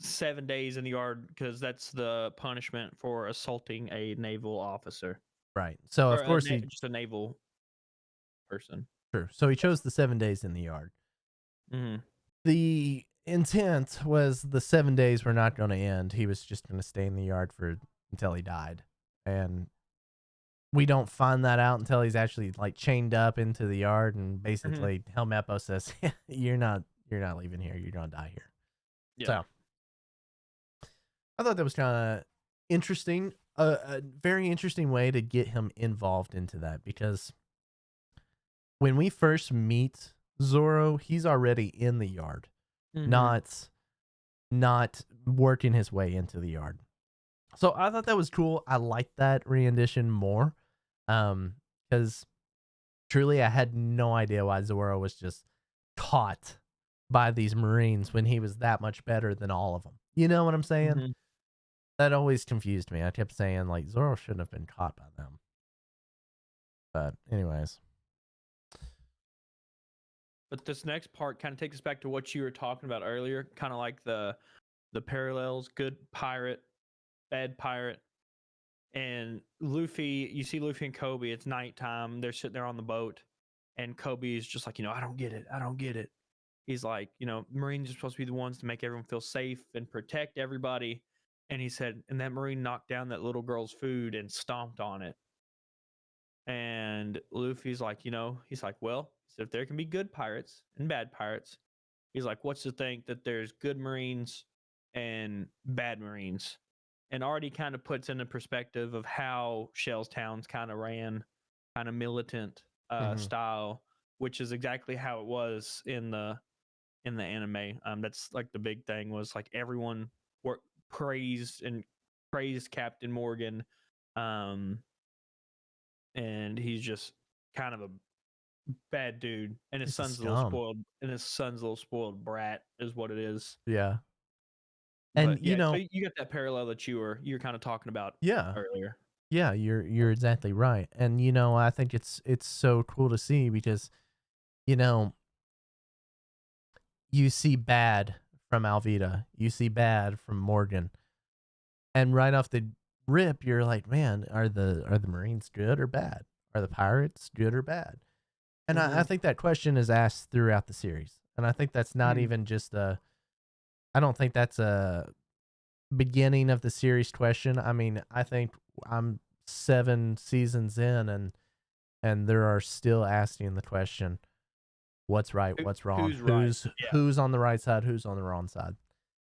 7 days in the yard because that's the punishment for assaulting a naval officer right. So, or of course, just a naval person. true. So he chose the 7 days in the yard. Mm-hmm. The intent was the 7 days were not going to end. He was just going to stay in the yard until he died. And we don't find that out until he's actually like chained up into the yard, and Mm-hmm. basically Helmeppo says, you're not leaving here. You're gonna die here. Yeah. So I thought that was kind of interesting, a very interesting way to get him involved into that, because when we first meet Zoro, he's already in the yard, Mm-hmm. not working his way into the yard. So I thought that was cool. I liked that rendition more, because truly, I had no idea why Zoro was just caught by these Marines when he was that much better than all of them. You know what I'm saying? Mm-hmm. That always confused me. I kept saying, like, Zoro shouldn't have been caught by them. But, anyways. But this next part kind of takes us back to what you were talking about earlier, kind of like the parallels: good pirate, bad pirate. And Luffy, you see Luffy and Kobe, it's nighttime, they're sitting there on the boat, and Kobe's just like, I don't get it. I don't get it. He's like, Marines are supposed to be the ones to make everyone feel safe and protect everybody. And he said, and that Marine knocked down that little girl's food and stomped on it. And Luffy's like, he's like, well, so if there can be good pirates and bad pirates, He's like, what's to think that there's good Marines and bad Marines? And already kind of puts into perspective of how Shell's Towns kind of ran, kind of militant Hmm. style, which is exactly how it was in the anime. That's like the big thing was like everyone wor- praised and praised Captain Morgan, um, and he's just kind of a bad dude, and his He's a son's a little scum. spoiled, and his son's a little spoiled brat is what it is. Yeah. And But yeah, so you got that parallel that you're kind of talking about yeah. earlier. Yeah, you're exactly right. And I think it's so cool to see because, you know, you see bad from Alvita, you see bad from Morgan, and right off the rip, you're like, man, are the Marines good or bad? Are the pirates good or bad? And I Mm-hmm. think that question is asked throughout the series, and I think that's not Mm-hmm. even just I don't think that's a beginning of the series question. I mean, I think I'm 7 seasons in, and there are still asking the question, what's right, what's wrong, Who's right? who's on the right side, who's on the wrong side,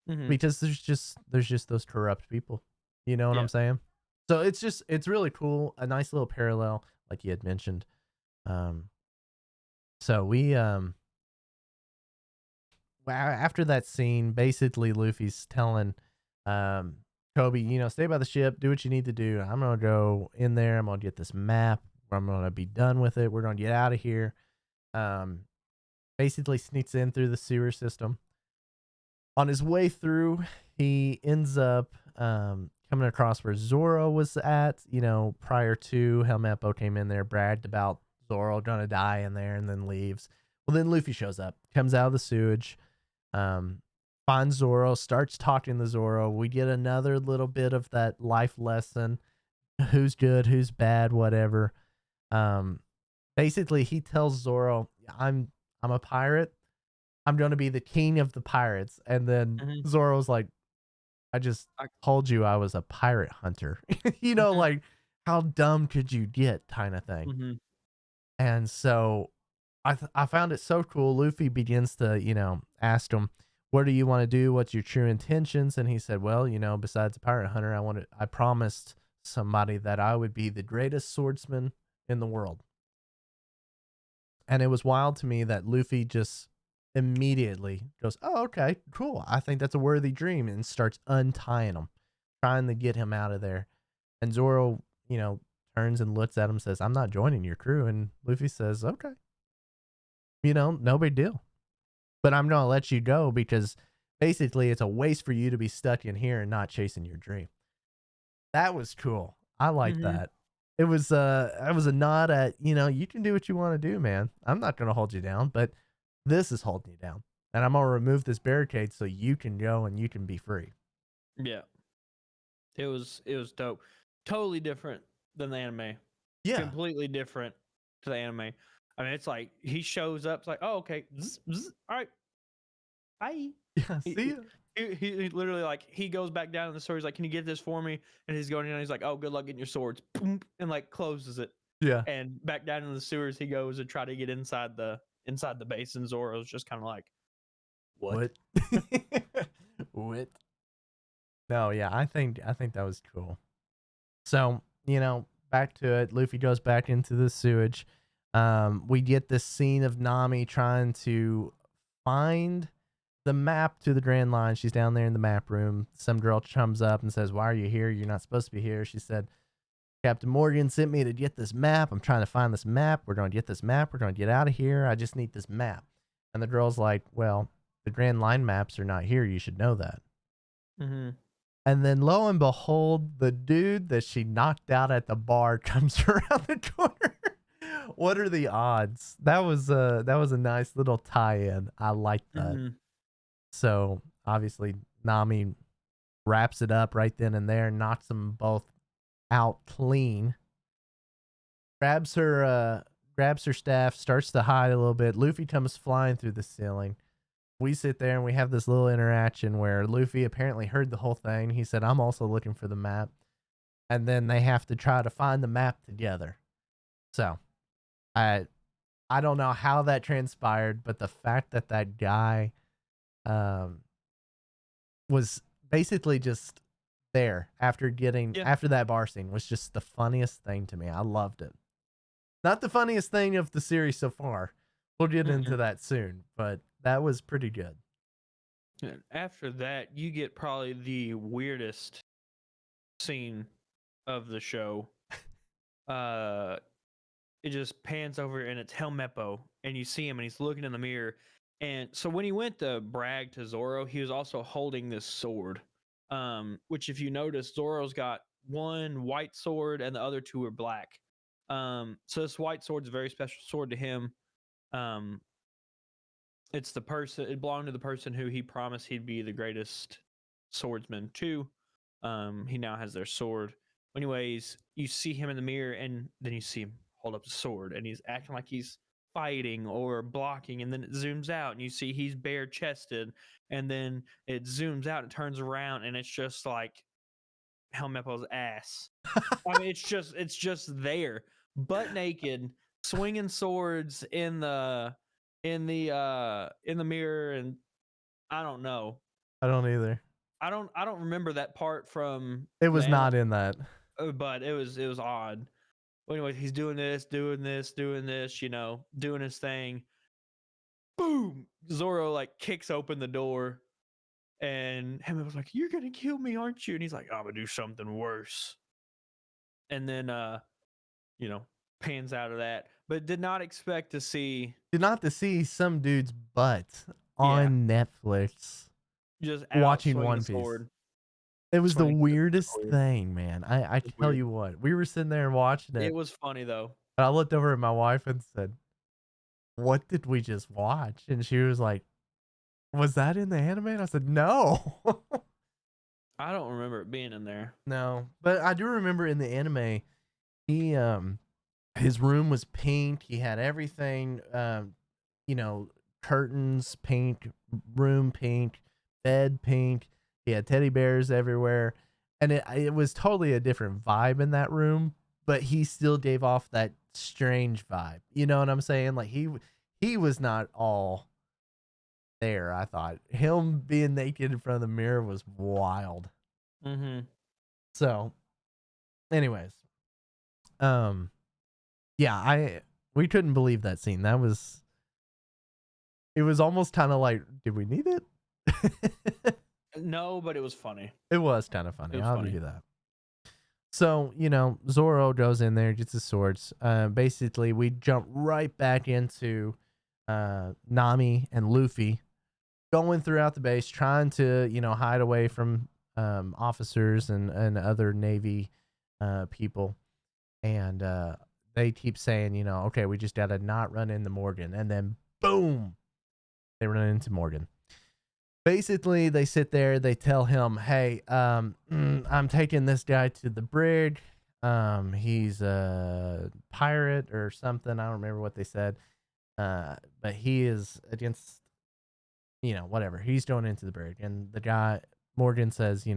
Yeah. Mm-hmm. because there's just those corrupt people, you know what I'm Yeah. saying? So it's really cool, a nice little parallel like you had mentioned. um so we after that scene, basically Luffy's telling um Kobe, stay by the ship, do what you need to do. I'm gonna go in there, I'm gonna get this map, I'm gonna be done with it, we're gonna get out of here. um Basically sneaks in through the sewer system. On his way through, he ends up coming across where Zoro was at. Prior to Helmeppo came in there, bragged about Zoro gonna die in there, and then leaves. Well, then Luffy shows up, comes out of the sewage, um, finds Zoro, starts talking to Zoro. We get another little bit of that life lesson: who's good, who's bad, whatever. Um, Basically, he tells Zoro, I'm a pirate, I'm going to be the king of the pirates. And then Mm-hmm. Zoro's like, I just I, told you I was a pirate hunter. mm-hmm. Like, how dumb could you get, kind of thing. Mm-hmm. And so I found it so cool. Luffy begins to, ask him, what do you want to do? What's your true intentions? And he said, well, besides a pirate hunter, I promised somebody that I would be the greatest swordsman in the world. And it was wild to me that Luffy just immediately goes, "Oh, okay, cool. I think that's a worthy dream," and starts untying him, trying to get him out of there. And Zoro, turns and looks at him, says, "I'm not joining your crew." And Luffy says, "Okay, no big deal. But I'm gonna let you go because basically it's a waste for you to be stuck in here and not chasing your dream." That was cool. I like Mm-hmm. that. It was a nod at, you can do what you want to do, man. I'm not gonna hold you down, but this is holding you down. And I'm gonna remove this barricade so you can go and you can be free. Yeah. It was dope. Totally different than the anime. Yeah. Completely different to the anime. I mean, it's like he shows up. It's like, oh, okay, zzz, zzz, all right, bye. Yeah. He, See ya. he literally like he goes back down in the store. He's like, can you get this for me? And he's going in. And he's like, oh, good luck getting your swords. Boom, and like closes it. Yeah. And back down in the sewers he goes and try to get inside the base. And Zoro's just kind of like, what? What? What? No, yeah, I think that was cool. So, back to it. Luffy goes back into the sewage. We get this scene of Nami trying to find the map to the Grand Line. She's down there in the map room. Some girl comes up and says, "Why are you here? You're not supposed to be here." She said, "Captain Morgan sent me to get this map. I'm trying to find this map. We're going to get this map. We're going to get out of here. I just need this map." And the girl's like, "Well, the Grand Line maps are not here. You should know that." Mm-hmm. And then lo and behold, the dude that she knocked out at the bar comes around the corner. What are the odds? That was a nice little tie-in. I like that. Mm-hmm. So obviously Nami wraps it up right then and there, knocks them both out clean. Grabs her staff, starts to hide a little bit. Luffy comes flying through the ceiling. We sit there and we have this little interaction where Luffy apparently heard the whole thing. He said, "I'm also looking for the map." And then they have to try to find the map together. So I I don't know how that transpired, but the fact that that guy um, was basically just there Yeah. after that bar scene was just the funniest thing to me. I loved it. Not the funniest thing of the series so far. We'll get into Mm-mm. that soon, but that was pretty good. And after that, you get probably the weirdest scene of the show. Uh, it just pans over and it's Helmeppo, and you see him and he's looking in the mirror. And so when he went to brag to Zoro, he was also holding this sword. Which if you notice, Zoro's got one white sword and the other two are black. So this white sword's a very special sword to him. Um, it's the person it belonged to the person who he promised he'd be the greatest swordsman to. He now has their sword. Anyways, you see him in the mirror and then you see him hold up the sword and he's acting like he's fighting or blocking, and then it zooms out and you see he's bare chested, and then it zooms out and turns around and it's just like Helmeppo's ass. I mean, it's just there, butt naked, swinging swords in the mirror, and I don't know. I don't either. I don't remember that part from It the was anime, not in that. but it was odd. Well, anyway, he's doing this, doing this, doing this, doing his thing. Boom! Zoro like kicks open the door, and Hemi was like, "You're gonna kill me, aren't you?" And he's like, "I'm gonna do something worse." And then you know, pans out of that, but did not expect to see, Did not to see some dude's butt yeah, on Netflix just out watching swing the One Piece. sword, It was the swinging his weirdest sword. thing, man. I It was tell weird. you what, we were sitting there watching It it, was funny though. and I looked over at my wife and said, "What did we just watch?" And she was like, "Was that in the anime?" And I said, "No." I don't remember it being in there. No, but I do remember in the anime, he his room was pink. He had everything, you know, curtains pink, room pink, bed pink. He had teddy bears everywhere, and it was totally a different vibe in that room. But he still gave off that strange vibe. You know what I'm saying? Like he was not all there. I thought him being naked in front of the mirror was wild. Mm-hmm. So, anyways, um, yeah, I we couldn't believe that scene. It was almost kind of like, did we need it? No, but it was funny. It was kind of It funny. was I'll give funny. you that. So, Zoro goes in there, gets his swords. Basically, we jump right back into Nami and Luffy going throughout the base, trying to, hide away from officers and other Navy people. And they keep saying, okay, we just got to not run into Morgan. And then, boom, they run into Morgan. Basically, they sit there, they tell him, hey, I'm taking this guy to the brig. He's a pirate or something. I don't remember what they said. But he is against, whatever. He's going into the brig. And the guy, Morgan says,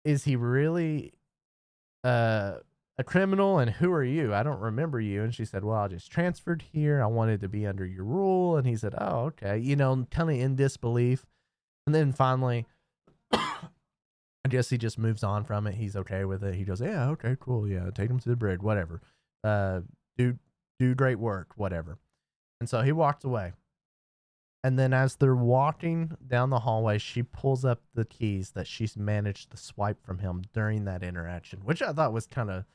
is he really uh, a criminal, and who are you? I don't remember you. And she said, well, I just transferred here. I wanted to be under your rule. And he said, oh, okay. Kind of in disbelief. And then finally, I guess he just moves on from it. He's okay with it. He goes, yeah, okay, cool. Yeah, take him to the brig, whatever. Uh, do, do great work, whatever. And so he walks away. And then as they're walking down the hallway, she pulls up the keys that she's managed to swipe from him during that interaction, which I thought was kind of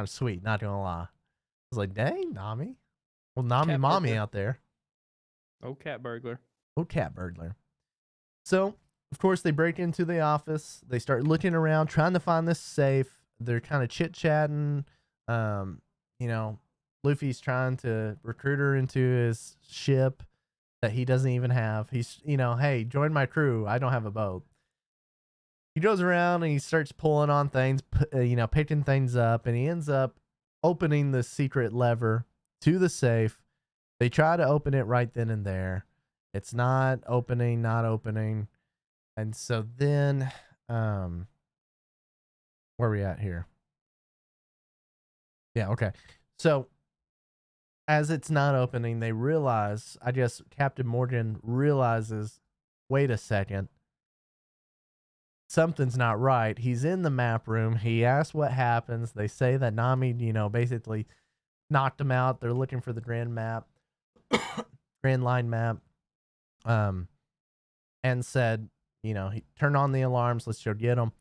sweet. Not gonna lie, I was like, dang, Nami, well, Nami, Cat mommy burglar. out there, Oh, cat burglar. oh, cat burglar. So of course they break into the office. They start looking around, trying to find this safe. They're kind of chit chatting. Um, you know, Luffy's trying to recruit her into his ship that he doesn't even have. He's, hey, join my crew. I don't have a boat. He goes around and he starts pulling on things, picking things up, and he ends up opening the secret lever to the safe. They try to open it right then and there. It's not opening, not opening. And so then, where are we at here? Yeah, okay. So as it's not opening, they realize, I guess Captain Morgan realizes wait a second, something's not right. He's in the map room. He asks what happens. They say that Nami, basically knocked him out. They're looking for the Grand Line map, um, and said, he turn on the alarms. Let's go get him.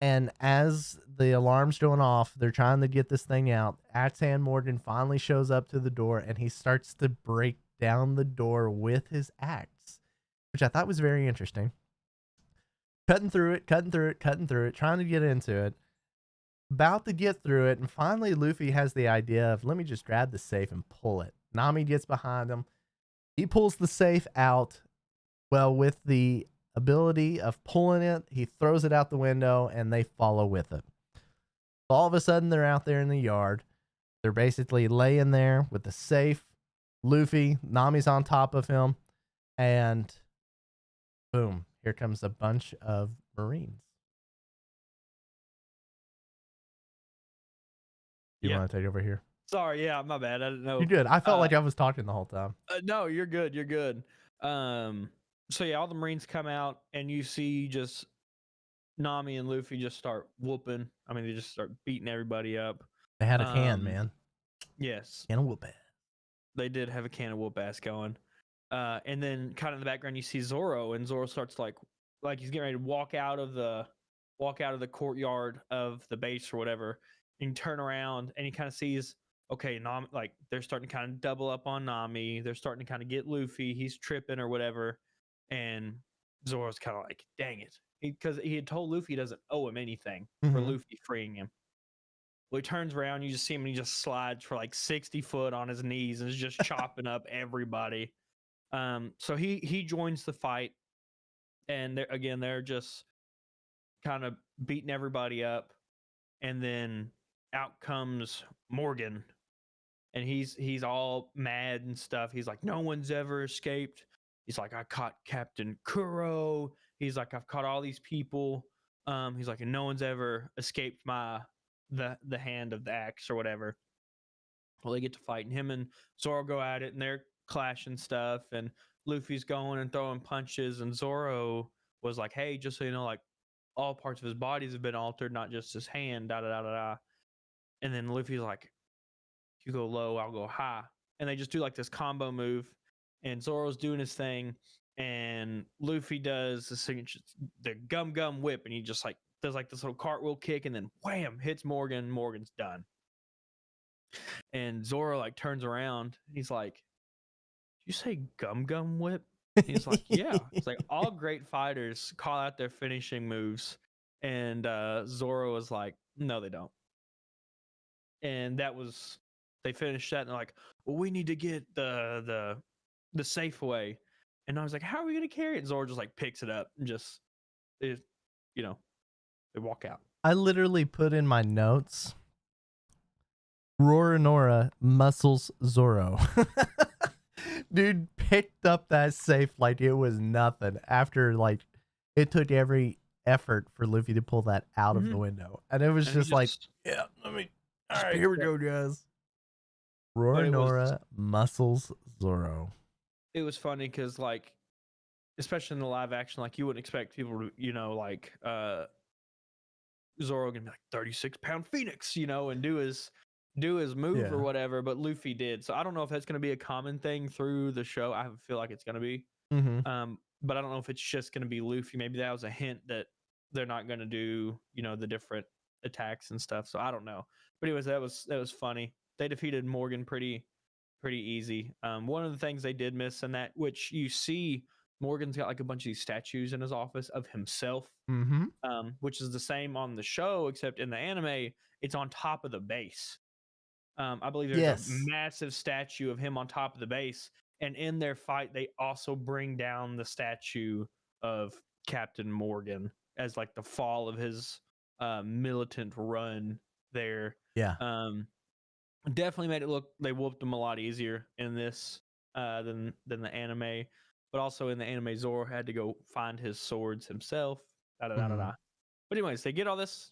And as the alarm's going off, they're trying to get this thing out. Axe Hand Morgan finally shows up to the door, and he starts to break down the door with his axe, which I thought was very interesting. Cutting through it, trying to get into it. About to get through it, and finally Luffy has the idea of, let me just grab the safe and pull it. Nami gets behind him. He pulls the safe out. Well, with the ability of pulling it, he throws it out the window, and they follow with it. All of a sudden, they're out there in the yard. They're basically laying there with the safe. Luffy, Nami's on top of him, and boom, here comes a bunch of Marines. You Yeah. want to take over here? Sorry, yeah, my bad. I didn't know. You're good. I felt like I was talking the whole time. No, you're good. You're good. So yeah, all the Marines come out, and you see just Nami and Luffy just start whooping. I mean, they just start beating everybody up. They had a can, man. Yes, Can of whoop ass. they did have a can of whoop ass going. And then kind of in the background, you see Zoro, and Zoro starts like he's getting ready to walk out of the courtyard of the base or whatever, and you turn around and he kind of sees, okay, Nami, like they're starting to kind of double up on Nami. They're starting to kind of get Luffy. He's tripping or whatever, and Zoro's kind of like, dang it, because he had told Luffy he doesn't owe him anything for Luffy freeing him. Well, he turns around, you just see him, and he just slides for like 60 foot on his knees and is just chopping up everybody. So he joins the fight, and they're just kind of beating everybody up, and then out comes Morgan, and he's all mad and stuff. He's like, no one's ever escaped. He's like, I caught Captain Kuro. He's like, I've caught all these people. He's like, and no one's ever escaped the hand of the axe or whatever. Well, they get to fight, and him and Zoro go at it, and they're clashing stuff, and Luffy's going and throwing punches, and Zoro was like, hey, just so you know, like all parts of his bodies have been altered, not just his hand, da da da da da. And then Luffy's like, you go low, I'll go high. And they just do like this combo move, and Zoro's doing his thing, and Luffy does the signature, the gum whip, and he just like does like this little cartwheel kick, and then wham, hits Morgan. Morgan's done. And Zoro like turns around, he's like, did you say gum whip? And he's like, yeah. It's like all great fighters call out their finishing moves, and Zoro was like, no, they don't. And that was, they finished that, and they're like, well, we need to get the safe away. And I was like, how are we gonna carry it? Zoro just like picks it up and just, they walk out. I literally put in my notes, Roronoa muscles Zoro. Dude picked up that safe like it was nothing after like it took every effort for Luffy to pull that out of the window. And it was just like, yeah, all right, here we go, guys. Roronoa muscles Zoro. It was funny because like, especially in the live action, like you wouldn't expect people to, like Zoro gonna be like 36-pound Phoenix, and do his move or whatever, but Luffy did. So I don't know if that's gonna be a common thing through the show. I feel like it's gonna be. But I don't know if it's just gonna be Luffy. Maybe that was a hint that they're not gonna do, the different attacks and stuff. So I don't know. But anyways, that was funny. They defeated Morgan pretty easy. One of the things they did miss in that, which you see, Morgan's got like a bunch of these statues in his office of himself, which is the same on the show, except in the anime, it's on top of the base. I believe there's a massive statue of him on top of the base, and in their fight, they also bring down the statue of Captain Morgan as like the fall of his militant run there. Yeah. Definitely made it look, they whooped him a lot easier in this than the anime. But also in the anime, Zoro had to go find his swords himself. Da, da, da, da, da. But anyways, they get all this,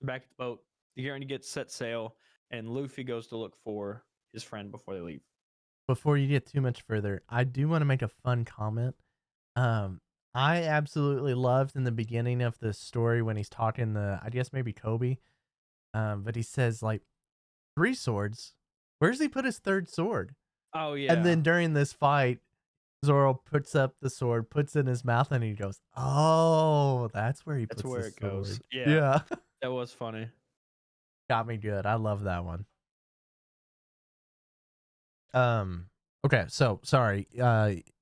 they're back at the boat. They're going to get set sail, and Luffy goes to look for his friend before they leave. Before you get too much further, I do want to make a fun comment. Um, I absolutely loved in the beginning of the story when he's talking to, I guess maybe Kobe. But he says like 3 swords. Where's he put his 3rd sword? Oh And yeah, then during this fight, Zoro puts up the sword, puts it in his mouth, and he goes, "Oh, that's where he that's puts where his it goes. sword." Yeah, Yeah. that was funny. Got me good. I love that one. Um, okay, so sorry.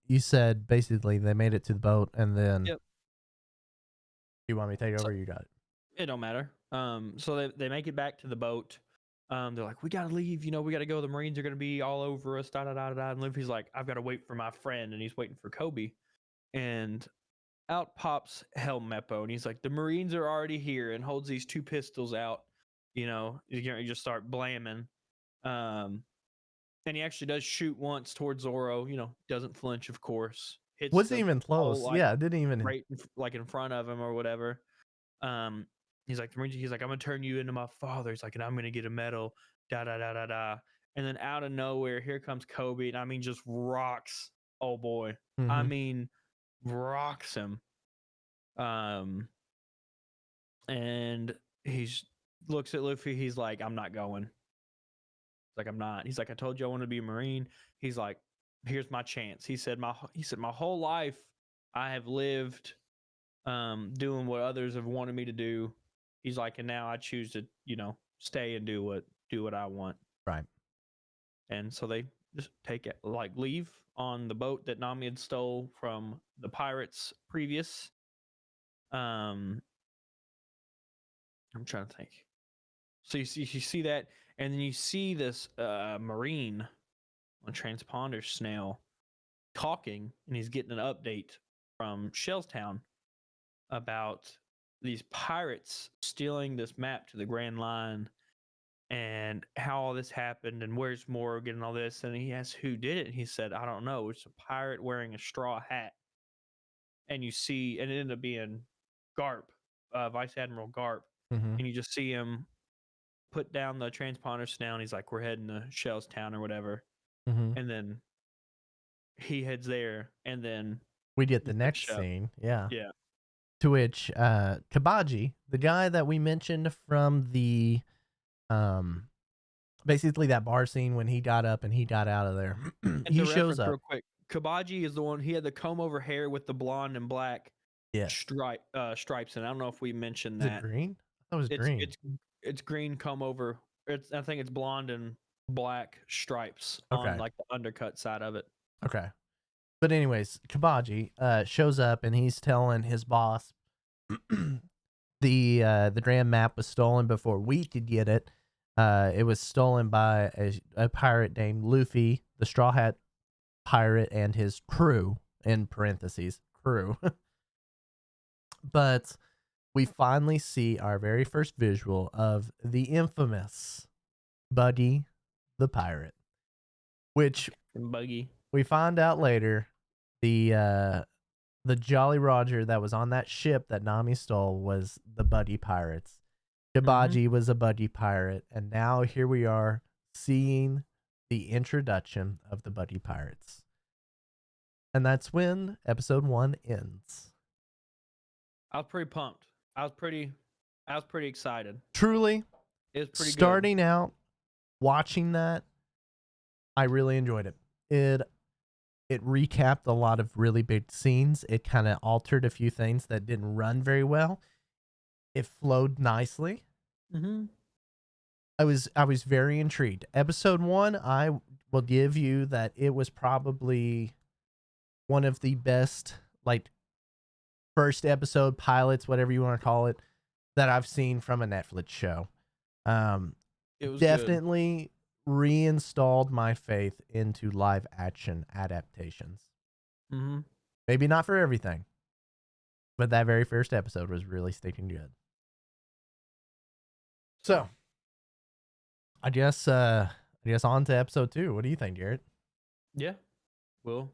You said basically they made it to the boat, and then Yep. you want me to take So over? You got it. it don't matter. So they make it back to the boat. They're like, we gotta leave. You know, we gotta go. The Marines are gonna be all over us. Da da da da. Da. And Luffy's like, I've got to wait for my friend, and he's waiting for Kobe. And out pops Helmeppo, and he's like, the Marines are already here, and holds these 2 pistols out. You know, you can just start blamming. Um, and he actually does shoot once towards Zoro. You know, doesn't flinch, of course. Hits Wasn't the even hole close. like Yeah, didn't even. right like in front of him or whatever. Um, he's like, he's like, I'm gonna turn you into my father. He's like, and I'm gonna get a medal. Da da da da da. And then out of nowhere, here comes Kobe, and I mean, just rocks. Oh boy, I Mhm. mean, rocks him. Um, and he's looks at Luffy. He's like, I'm not going. He's like, I'm not. He's like, I told you I want to be a Marine. He's like, here's my chance. He said my whole life I have lived doing what others have wanted me to do. He's like, and now I choose to, stay and do what I want. Right. And so they just take it like leave on the boat that Nami had stole from the pirates previous. Um, I'm trying to think. So you see that, and then you see this marine on transponder snail talking, and he's getting an update from Shellstown about these pirates stealing this map to the Grand Line and how all this happened and where's Morgan and all this. And he asked who did it. And he said, I don't know. It's a pirate wearing a straw hat. And you see, and it ended up being Garp, Vice Admiral Garp. Mhm. And you just see him put down the transponder snail. And he's like, we're heading to Shellstown or whatever. Mhm. And then he heads there. And then We get we the finish next up. scene. Yeah. Yeah. To which Kabaji, the guy that we mentioned from the um basically that bar scene when he got up and he got out of there. And He to shows reference up. real quick, Kabaji is the one. He had the comb over hair with the blonde and black Yes. stripes. And I don't know if we mentioned Is it that. green? I thought it was It's green. it's it's green comb over. I think it's blonde and black stripes on Okay. like the undercut side of it. Okay. But anyways, Kabaji shows up and he's telling his boss the Grand Map was stolen before we could get it. It was stolen by a pirate named Luffy, the Straw Hat pirate, and his crew, in parentheses, crew. But we finally see our very first visual of the infamous Buggy the pirate, which And buggy. we find out later the Jolly Roger that was on that ship that Nami stole was the Buddy Pirates. Mm-hmm. Kibaji was a Buddy Pirate, and now here we are seeing the introduction of the Buddy Pirates. And that's when episode 1 ends. I was pretty pumped. I was pretty. I was pretty excited. Truly, It was pretty good. starting out watching that, I really enjoyed it. It recapped a lot of really big scenes. It kind of altered a few things that didn't run very well. It flowed nicely. Mm-hmm. I was very intrigued. Episode 1, I will give you that it was probably one of the best like first episode pilots, whatever you want to call it, that I've seen from a Netflix show. Um, It was good. Definitely reinstalled my faith into live action adaptations. Mm-hmm. Maybe not for everything, but that very first episode was really sticking good. So I guess on to episode 2. What do you think, Garrett? Yeah. We'll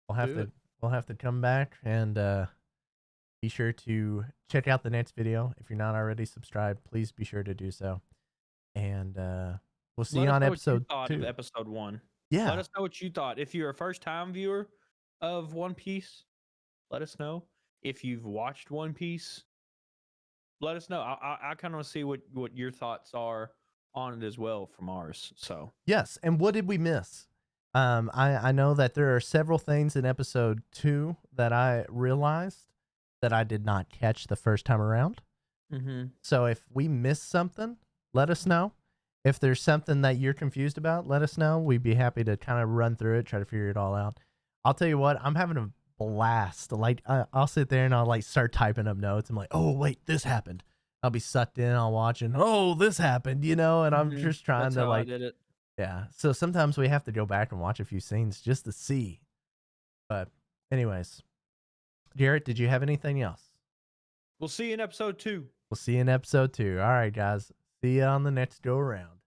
We'll have do to it. we'll have to come back and be sure to check out the next video. If you're not already subscribed, please be sure to do so. And we'll see Let you us on know what you episode thought of 2. episode 1. Let Yeah. us know what you thought. If you're a first time viewer of One Piece, Let us know. If you've watched One Piece, let us know. I kind of want to see what your thoughts are on it as well from ours. So, Yes, and what did we miss? I know that there are several things in episode 2 that I realized that I did not catch the first time around. mm-hmm. So if we missed something, let us know. If there's something that you're confused about, let us know. We'd be happy to kind of run through it, try to figure it all out. I'll tell you what, I'm having a blast. Like I'll sit there and I'll like start typing up notes. I'm like, oh wait, this happened. I'll be sucked in. I'll watch and oh, this happened, and I'm Mm-hmm. just trying That's to how I like, did it. yeah. So sometimes we have to go back and watch a few scenes just to see. But anyways, Jarrett, did you have anything else? We'll see you in episode 2. We'll see you in episode 2. All right, guys. See you on the next go around.